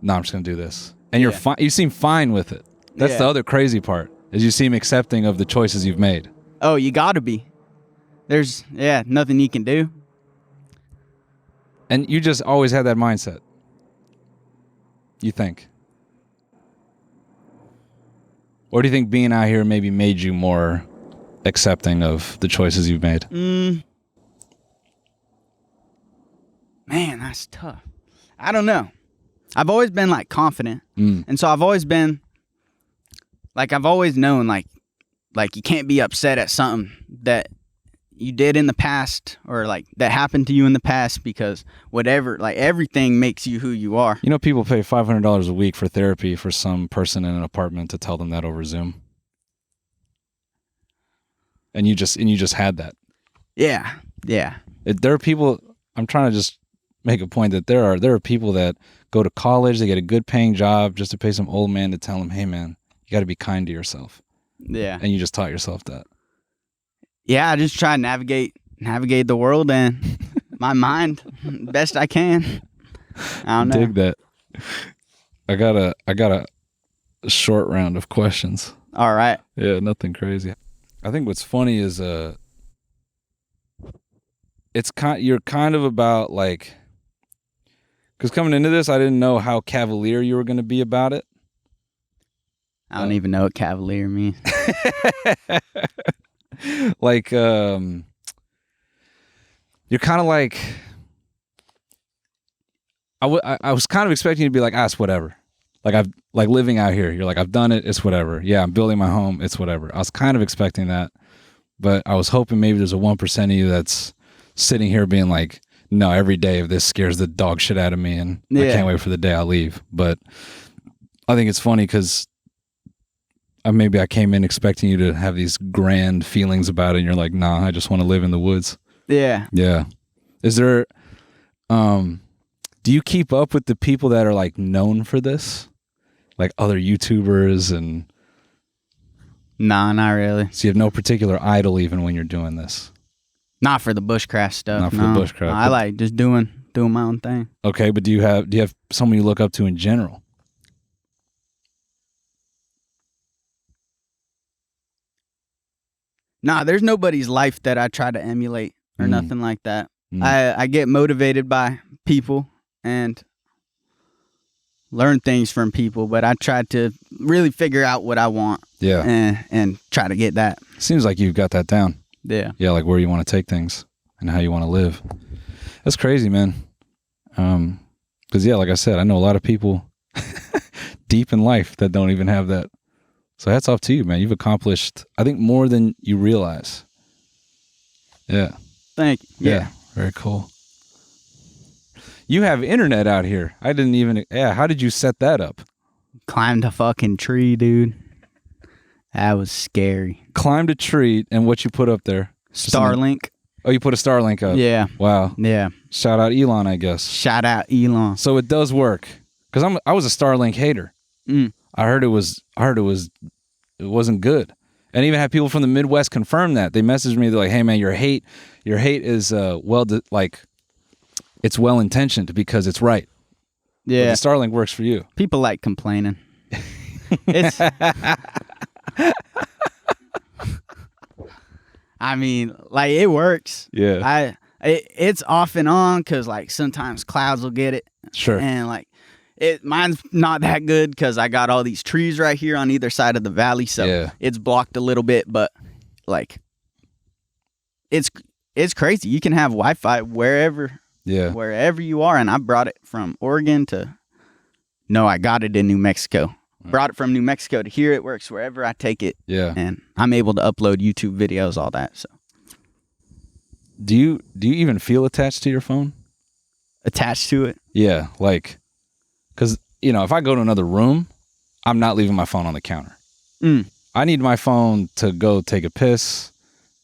no, I'm just going to do this. And you're fine. You seem fine with it. That's the other crazy part, is you seem accepting of the choices you've made. Oh, you got to be. There's, nothing you can do. And you just always had that mindset. You think? Or do you think being out here maybe made you more accepting of the choices you've made? Man, that's tough. I don't know. I've always been like confident. And so I've always been like, I've always known like you can't be upset at something that you did in the past or like that happened to you in the past, because whatever, like everything makes you who you are. You know, people pay $500 a week for therapy for some person in an apartment to tell them that over Zoom. And you just had that. Yeah. There are people, I'm trying to just make a point that there are people that go to college, they get a good paying job just to pay some old man to tell them, hey man, you got to be kind to yourself. Yeah. And you just taught yourself that. Yeah, I just try to navigate the world and my mind best I can. I don't know. Dig that. I got a short round of questions. All right. Yeah, nothing crazy. I think what's funny is you're kind of about like, because coming into this, I didn't know how cavalier you were going to be about it. I don't even know what cavalier means. Like, you're kind of like, I was kind of expecting you to be like, it's whatever. Like living out here. You're like, I've done it. It's whatever. Yeah, I'm building my home. It's whatever. I was kind of expecting that, but I was hoping maybe there's a 1% of you that's sitting here being like, no, every day of this scares the dog shit out of me, and I can't wait for the day I leave. But I think it's funny because maybe I came in expecting you to have these grand feelings about it, and you're like, nah, I just want to live in the woods. Yeah. Yeah. Is there, do you keep up with the people that are like known for this? Like other YouTubers and... Nah, not really. So you have no particular idol even when you're doing this? Not for the bushcraft stuff. Not for the bushcraft. No, I like just doing my own thing. Okay, but do you have someone you look up to in general? Nah, there's nobody's life that I try to emulate or nothing like that. I get motivated by people and learn things from people, but I try to really figure out what I want. Yeah. And try to get that. Seems like you've got that down. Yeah. Yeah, like where you want to take things and how you want to live. That's crazy, man. Because, yeah, like I said, I know a lot of people deep in life that don't even have that. So hats off to you, man. You've accomplished, I think, more than you realize. Yeah. Thank you. Yeah. Very cool. You have internet out here. I didn't even, how did you set that up? Climbed a fucking tree, dude. That was scary. Climbed a tree, and what you put up there? Starlink. Oh, you put a Starlink up? Yeah. Wow. Yeah. Shout out Elon, I guess. Shout out Elon. So it does work. Because I was a Starlink hater. I heard it wasn't good. And even had people from the Midwest confirm that. They messaged me, they're like, hey man, your hate is it's well intentioned because it's right. Yeah. But the Starlink works for you. People like complaining. It's I mean, like, it works. Yeah. It's off and on because, like, sometimes clouds will get it. Sure. And, like, mine's not that good because I got all these trees right here on either side of the valley, so it's blocked a little bit. But, like, it's crazy. You can have Wi-Fi wherever you are. And I brought it from Oregon I got it in New Mexico. Brought it from New Mexico to here. It works wherever I take it. Yeah. And I'm able to upload YouTube videos, all that. So, do you even feel attached to your phone? Attached to it? Yeah, like, because, if I go to another room, I'm not leaving my phone on the counter. I need my phone to go take a piss,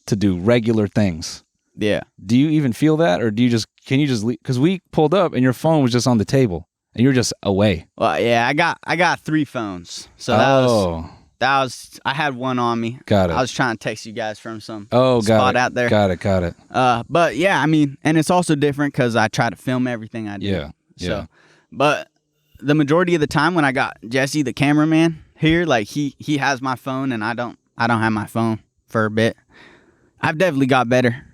to do regular things. Yeah. Do you even feel that, or can you just leave? Because we pulled up and your phone was just on the table. And you're just away. Well, yeah, I got 3 phones. So that was I had one on me. Got it. I was trying to text you guys from some spot out there. Got it. But yeah, I mean, and it's also different because I try to film everything I do. Yeah. So, but the majority of the time when I got Jesse, the cameraman here, like he has my phone and I don't have my phone for a bit. I've definitely got better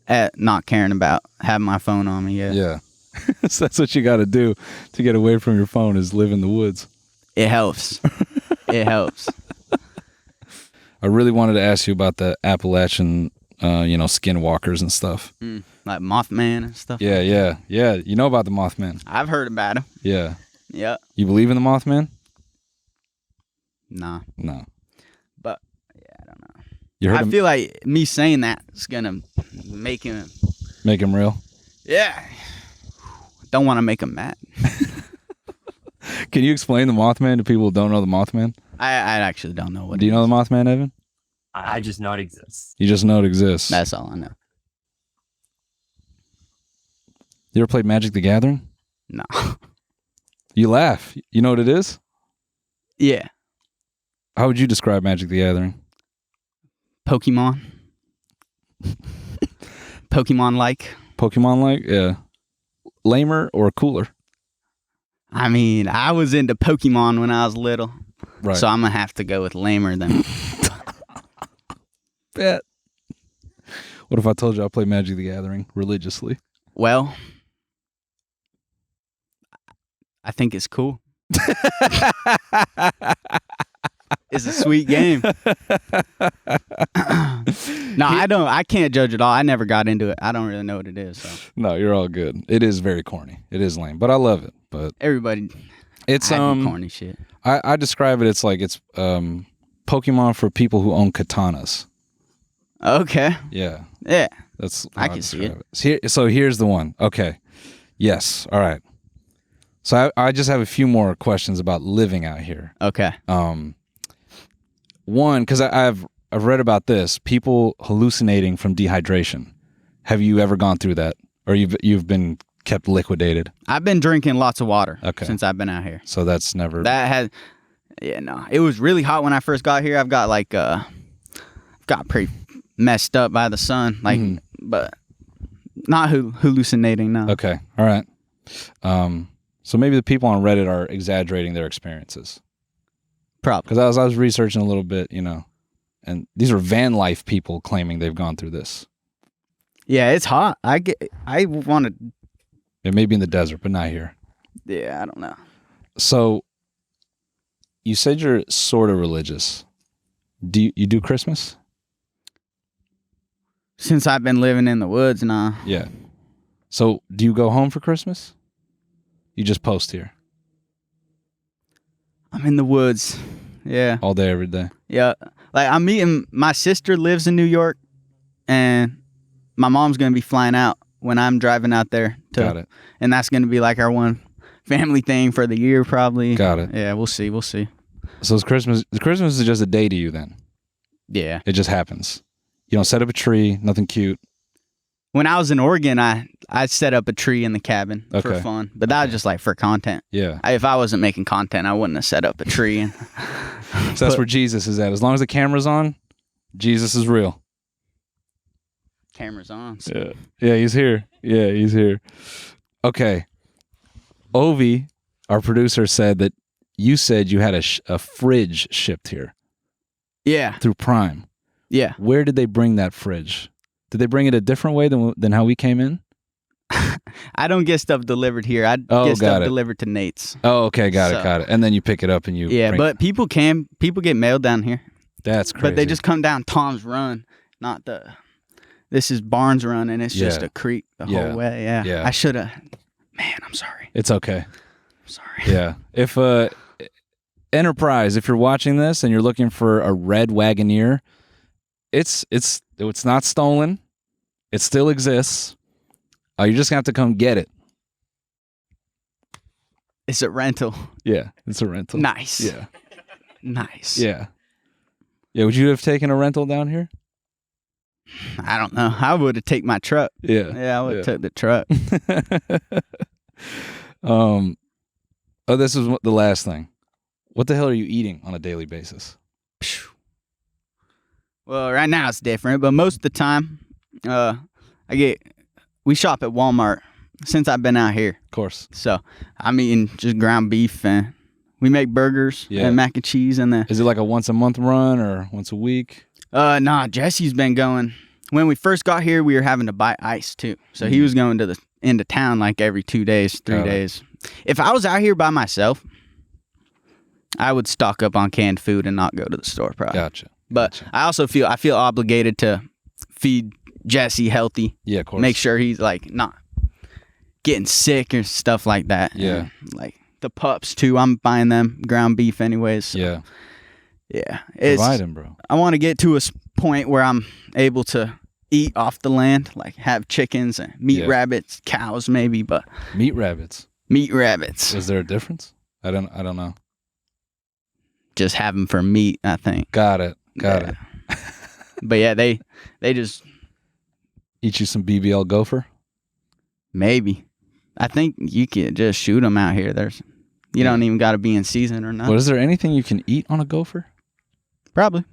at not caring about having my phone on me. Yeah. So that's what you got to do to get away from your phone, is live in the woods. It helps. It helps. I really wanted to ask you about the Appalachian, skinwalkers and stuff. Like Mothman and stuff. Yeah. You know about the Mothman. I've heard about him. Yeah. Yeah. You believe in the Mothman? Nah. No. But yeah, I don't know. I feel like me saying that is gonna make him real. Yeah. Don't want to make him mad. Can you explain the Mothman to people who don't know the Mothman? I actually don't know what. Do you know the Mothman, Evan? I just know it exists. You just know it exists. That's all I know. You ever played Magic the Gathering? No. You laugh. You know what it is? Yeah. How would you describe Magic the Gathering? Pokemon. Pokemon-like. Pokemon-like? Yeah. Lamer or cooler? I mean, I was into Pokemon when I was little. Right. So I'm going to have to go with lamer then. Bet. What if I told you I play Magic the Gathering religiously? Well, I think it's cool. It's a sweet game. No, I can't judge it all. I never got into it. I don't really know what it is. So. No, you're all good. It is very corny. It is lame, but I love it. But everybody, it's corny shit. I describe it. It's like it's Pokemon for people who own katanas. Okay. Yeah. Yeah. That's I can see it. So here's the one. Okay. Yes. All right. So I just have a few more questions about living out here. Okay. One, because I've read about this, people hallucinating from dehydration. Have you ever gone through that, or you've been kept liquidated? I've been drinking lots of water since I've been out here. So that's never no. It was really hot when I first got here. I've got got pretty messed up by the sun, but not hallucinating. No. Okay. All right. So maybe the people on Reddit are exaggerating their experiences. Probably. Because I was researching a little bit, and these are van life people claiming they've gone through this. Yeah, it's hot. I want to. It may be in the desert, but not here. Yeah, I don't know. So you said you're sort of religious. Do you do Christmas? Since I've been living in the woods, nah. Yeah. So do you go home for Christmas? You just post here I'm in the woods. Yeah. all day, every day. Yeah. Like I'm meeting, my sister lives in New York, and my mom's going to be flying out when I'm driving out there. Got it. And that's going to be like our one family thing for the year probably. Got it. Yeah, we'll see. So it's Christmas. Christmas is just a day to you then. Yeah. It just happens. You don't set up a tree, nothing cute. When I was in Oregon, I set up a tree in the cabin for Okay. fun, but that was just like for content. Yeah. If I wasn't making content, I wouldn't have set up a tree. And So that's where Jesus is at. As long as the camera's on, Jesus is real. Camera's on. So. Yeah. Yeah, he's here. Yeah, he's here. Okay. Ovi, our producer, said that you said you had a fridge shipped here Yeah. through Prime. Yeah. Where did they bring that fridge? Did they bring it a different way than how we came in? I don't get stuff delivered here. I Oh, get got stuff it. delivered to Nate's. Oh, okay, got So- it. And then you pick it up and you Yeah, bring but people get mailed down here. that's crazy. But they just come down Tom's Run, not the. This is Barnes Run, and it's just Yeah. a creek the Yeah. whole way. Yeah. Yeah. I should have. Man, I'm sorry. It's okay. I'm sorry. Yeah. If Enterprise, if you're watching this and you're looking for a red Wagoneer, it's not stolen. It still exists. You're just gonna have to come get it. It's a rental. Yeah, it's a rental. Nice. Yeah. Nice. Yeah. Yeah. Would you have taken a rental down here? I don't know. I would have taken my truck. Yeah. Yeah, I would have took the truck. This is the last thing. What the hell are you eating on a daily basis? Well, right now it's different, but most of the time, we shop at Walmart since I've been out here. Of course. So I'm eating just ground beef, and we make burgers Yeah. and mac and cheese and the. Is it like a once a month run or once a week? Nah, Jesse's been going. When we first got here, we were having to buy ice too. So he was going to into town like every 2 days, 3 Got it. days. If I was out here by myself, I would stock up on canned food and not go to the store probably. Gotcha. But Gotcha. I also feel obligated to feed Jesse healthy. Yeah, of course. Make sure he's like not getting sick or stuff like that. Yeah. And, like the pups too. I'm buying them ground beef anyways. So, Yeah. yeah. It's Provide him, bro. I want to get to a point where I'm able to eat off the land, like have chickens and meat Yeah. rabbits, cows maybe, but Meat rabbits. meat rabbits. Is there a difference? I don't know. Just have them for meat, I think. Got it. Yeah. But yeah, they just Eat you some BBL gopher? maybe. I think you can just shoot them out here. You don't even got to be in season or nothing. But is there anything you can eat on a gopher? Probably.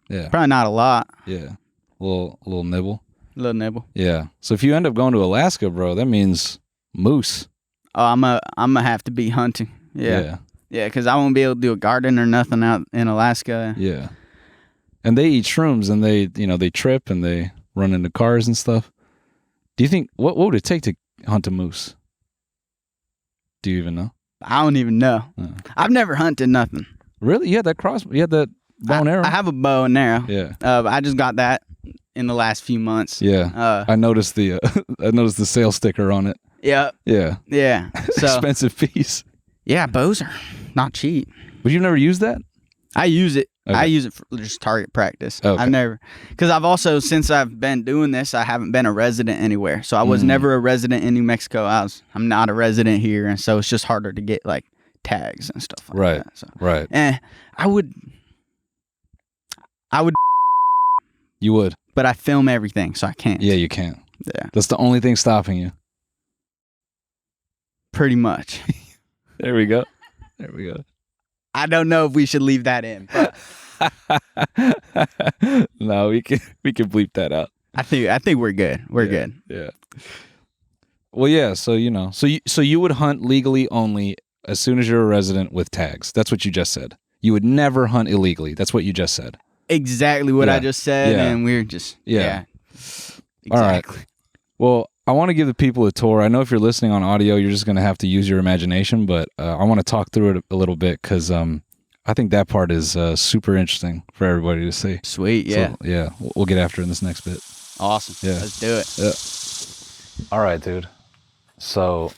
Yeah. Probably not a lot. Yeah. A little nibble. A little nibble. Yeah. So if you end up going to Alaska, bro, that means moose. Oh, I'm gonna have to be hunting. Yeah. Yeah, because I won't be able to do a garden or nothing out in Alaska. Yeah. And they eat shrooms and they trip and they run into cars and stuff. Do you think what would it take to hunt a moose? Do you even know? I don't even know. I've never hunted nothing. Really? You had that bow and arrow? I have a bow and arrow. Yeah. I just got that in the last few months. Yeah. I noticed the sale sticker on it. Yeah. Yeah. Yeah. So Expensive piece. yeah, bows are not cheap. But you've never used that? I use it. Okay. I use it for just target practice. Okay. I've never, because I've also, since I've been doing this, I haven't been a resident anywhere. So I was never a resident in New Mexico. I'm not a resident here, and so it's just harder to get like tags and stuff like Right. that. So, Right. I would, You would. but I film everything, so I can't. Yeah, you can't. Yeah, That's the only thing stopping you. pretty much. There we go. There we go. I don't know if we should leave that in, but No, we can bleep that out. I think we're good. We're Yeah, good. Yeah. Well, yeah. So so you would hunt legally only as soon as you're a resident with tags. That's what you just said. You would never hunt illegally. That's what you just said. Exactly what Yeah. I just said, Yeah. and we're just Yeah. Exactly. All right. Well, I want to give the people a tour. I know if you're listening on audio, you're just going to have to use your imagination, but I want to talk through it a little bit because I think that part is super interesting for everybody to see. Sweet, yeah. So, yeah, we'll get after it in this next bit. Awesome. Yeah. Let's do it. Yeah. All right, dude. So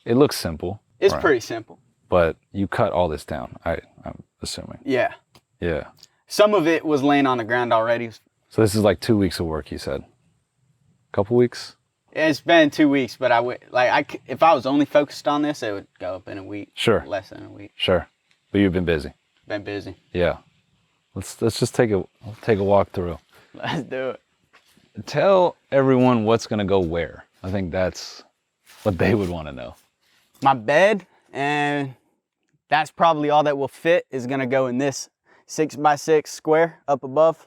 it looks simple. It's right? pretty simple. But you cut all this down, I'm assuming. Yeah. Yeah. Some of it was laying on the ground already. So this is like 2 weeks of work, you said? Couple weeks? It's been 2 weeks, but if I was only focused on this, it would go up in a week. Sure. Less than a week. Sure. But you've been busy. Been busy. Yeah. Let's just take a walk through. Let's do it. Tell everyone what's gonna go where. I think that's what they would want to know. My bed, and that's probably all that will fit, is gonna go in this 6x6 square up above.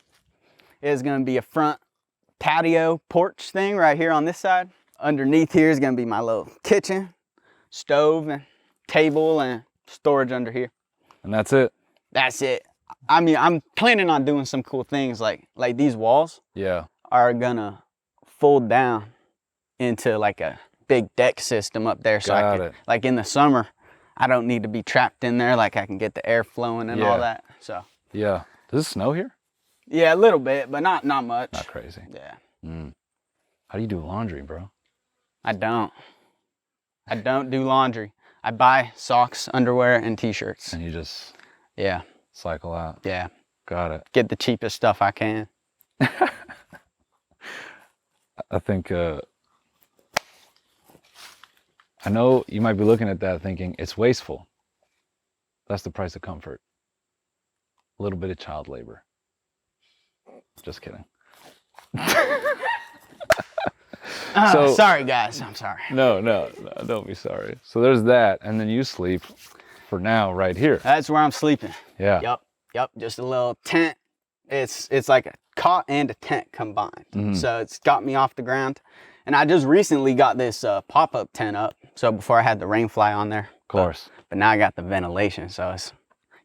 It's gonna be a front patio porch thing right here on this side. Underneath here is gonna be my little kitchen, stove, and table, and storage under here. And that's it? That's it. I mean, I'm planning on doing some cool things like these walls Yeah. are gonna fold down into like a big deck system up there. So Got it. like in the summer, I don't need to be trapped in there. Like I can get the air flowing and all Yeah. that. So Yeah. Does it snow here? yeah, a little bit, but not much. Not crazy. Yeah. How do you do laundry, bro? I don't do laundry. I buy socks, underwear, and t-shirts. And you just Yeah. cycle out. Yeah. Got it. Get the cheapest stuff I can. I think, I know you might be looking at that thinking it's wasteful. That's the price of comfort. A little bit of child labor. Just kidding. So- Sorry guys, I'm sorry. No, don't be sorry. So there's that, and then you sleep for now right here. That's where I'm sleeping. Yeah. Yep, just a little tent. It's like a cot and a tent combined. Mhm. So it's got me off the ground. And I just recently got this pop-up tent up. So before I had the rain fly on there. Of course. But now I got the ventilation, so it's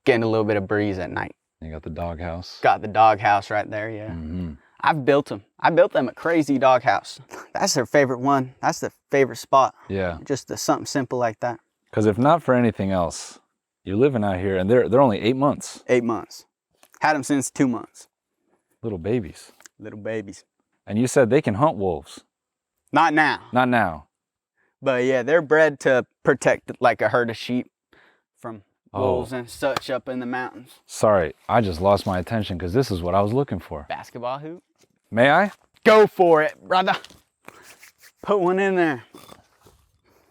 getting a little bit of breeze at night. You got the doghouse. Got the dog house right there, yeah. Mm-hmm. I've built them. I built them a crazy dog house. That's their favorite one. That's their favorite spot. Yeah. Just something simple like that. Because if not for anything else, you're living out here, and they're only 8 months. 8 months. Had them since 2 months. Little babies. Little babies. And you said they can hunt wolves. Not now. Not now. But yeah, they're bred to protect like a herd of sheep from Oh. wolves and such up in the mountains. Sorry, I just lost my attention because this is what I was looking for. Basketball hoop. May I? Go for it, brother. Put one in there.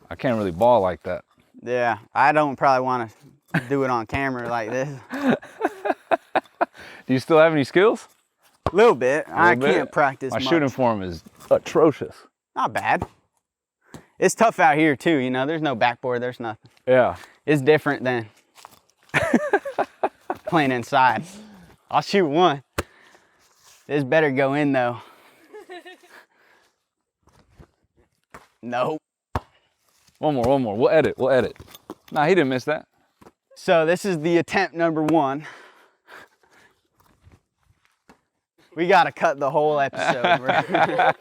I can't really ball like that. Yeah, I don't probably want to do it on camera like this. Do you still have any skills? A little bit. I Little bit? can't practice My much. shooting form is atrocious. Not bad. It's tough out here too, you know. There's no backboard, there's nothing. Yeah. It's different than playing inside. I'll shoot one. This better go in though. Nope. One more. We'll edit. Nah, he didn't miss that. So this is the attempt number 1. We gotta cut the whole episode, bro.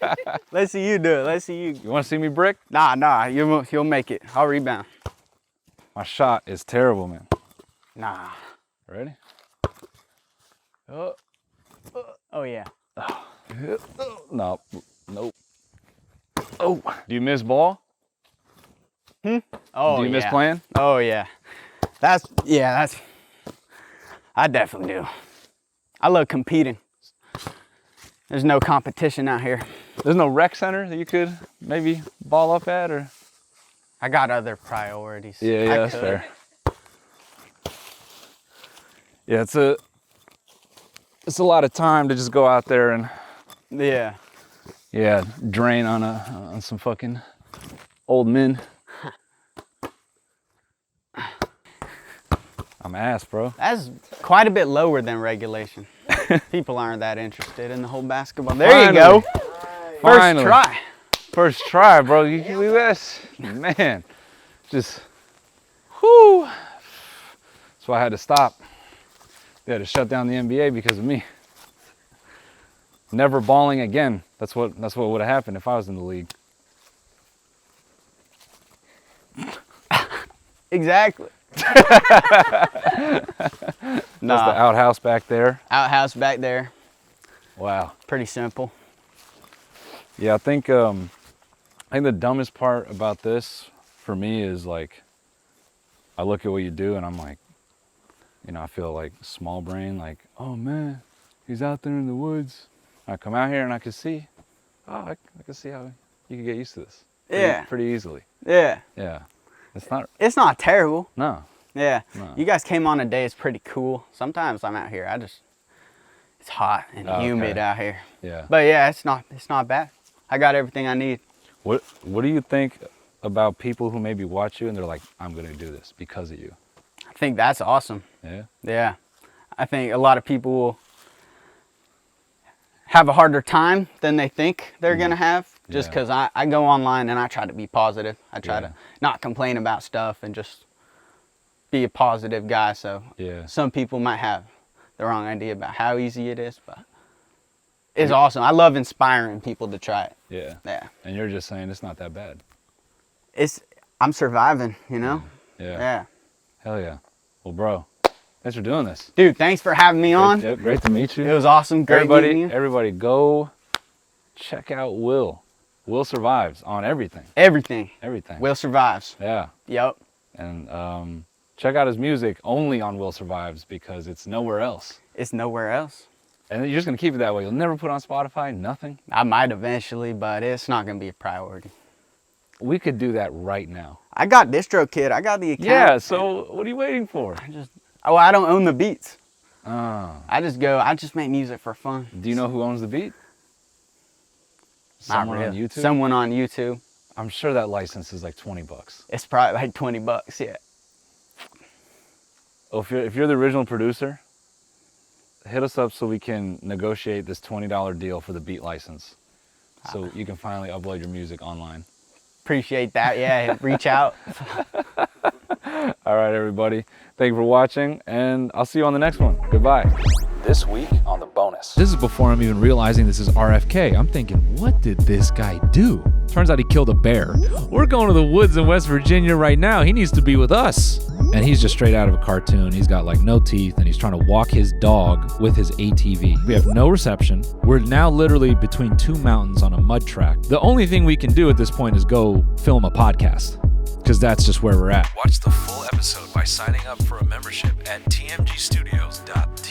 Let's see you do it. Let's see you. You want to see me brick? Nah, you'll make it. I'll rebound. My shot is terrible, man. Nah. Ready? Oh yeah. No. Nope. Oh. Do you miss ball? Oh Do you miss yeah. playing? Oh yeah. I definitely do. I love competing. There's no competition out here. There's no rec center that you could maybe ball up at, or? I got other priorities. Yeah, I that's could. fair. Yeah, it's a lot of time to just go out there and Yeah. drain on some fucking old men. I'm ass, bro. That's quite a bit lower than regulation. People aren't that interested in the whole basketball. There you go. First Finally. try. First try, bro. You can do this, man. Just, whoo. That's why I had to stop. They had to shut down the NBA because of me. Never balling again. That's what would have happened if I was in the league. Exactly. That's the outhouse back there. Outhouse back there. Wow. Pretty simple. Yeah, I think the dumbest part about this for me is like, I look at what you do and I'm like, you know, I feel like small brain, like, oh man, he's out there in the woods. I come out here and I can see, I can see how you can get used to this. Pretty easily. Yeah. Yeah. It's not terrible. No. Yeah. No. You guys came on a day, it's pretty cool. Sometimes I'm out here, it's hot and humid out here. Yeah. But yeah, it's not bad. I got everything I need. What do you think about people who maybe watch you and they're like, I'm gonna do this because of you? I think that's awesome. Yeah. Yeah. I think a lot of people will have a harder time than they think they're gonna have, just because I go online and I try to be positive. I try to not complain about stuff and just be a positive guy. So some people might have the wrong idea about how easy it is, but it's awesome. I love inspiring people to try it. Yeah. Yeah. And you're just saying it's not that bad. I'm surviving, you know? Yeah. Yeah. Hell yeah. Well, bro, thanks for doing this. Dude, thanks for having me on. Great to meet you. It was awesome. Great meeting you. Everybody go check out Will. Will Survives on everything. Everything. Will Survives. Yeah. Yep. And check out his music only on Will Survives because it's nowhere else. It's nowhere else. And you're just going to keep it that way. You'll never put on Spotify, nothing? I might eventually, but it's not going to be a priority. We could do that right now. I got DistroKid. I got the account. Yeah, so what are you waiting for? I don't own the beats. Oh. I just make music for fun. Do you know who owns the beat? Someone on YouTube? Someone on YouTube. I'm sure that license is like $20. It's probably like $20, yeah. Oh, if you're the original producer, hit us up so we can negotiate this $20 deal for the beat license. So you can finally upload your music online. Appreciate that, yeah. Reach out. All right, everybody. Thank you for watching, and I'll see you on the next one. Goodbye. This week on The Bonus. This is before I'm even realizing this is RFK. I'm thinking, what did this guy do? Turns out he killed a bear. We're going to the woods in West Virginia right now. He needs to be with us. And he's just straight out of a cartoon. He's got like no teeth and he's trying to walk his dog with his ATV. We have no reception. We're now literally between two mountains on a mud track. The only thing we can do at this point is go film a podcast, because that's just where we're at. Watch the full episode by signing up for a membership at tmgstudios.com.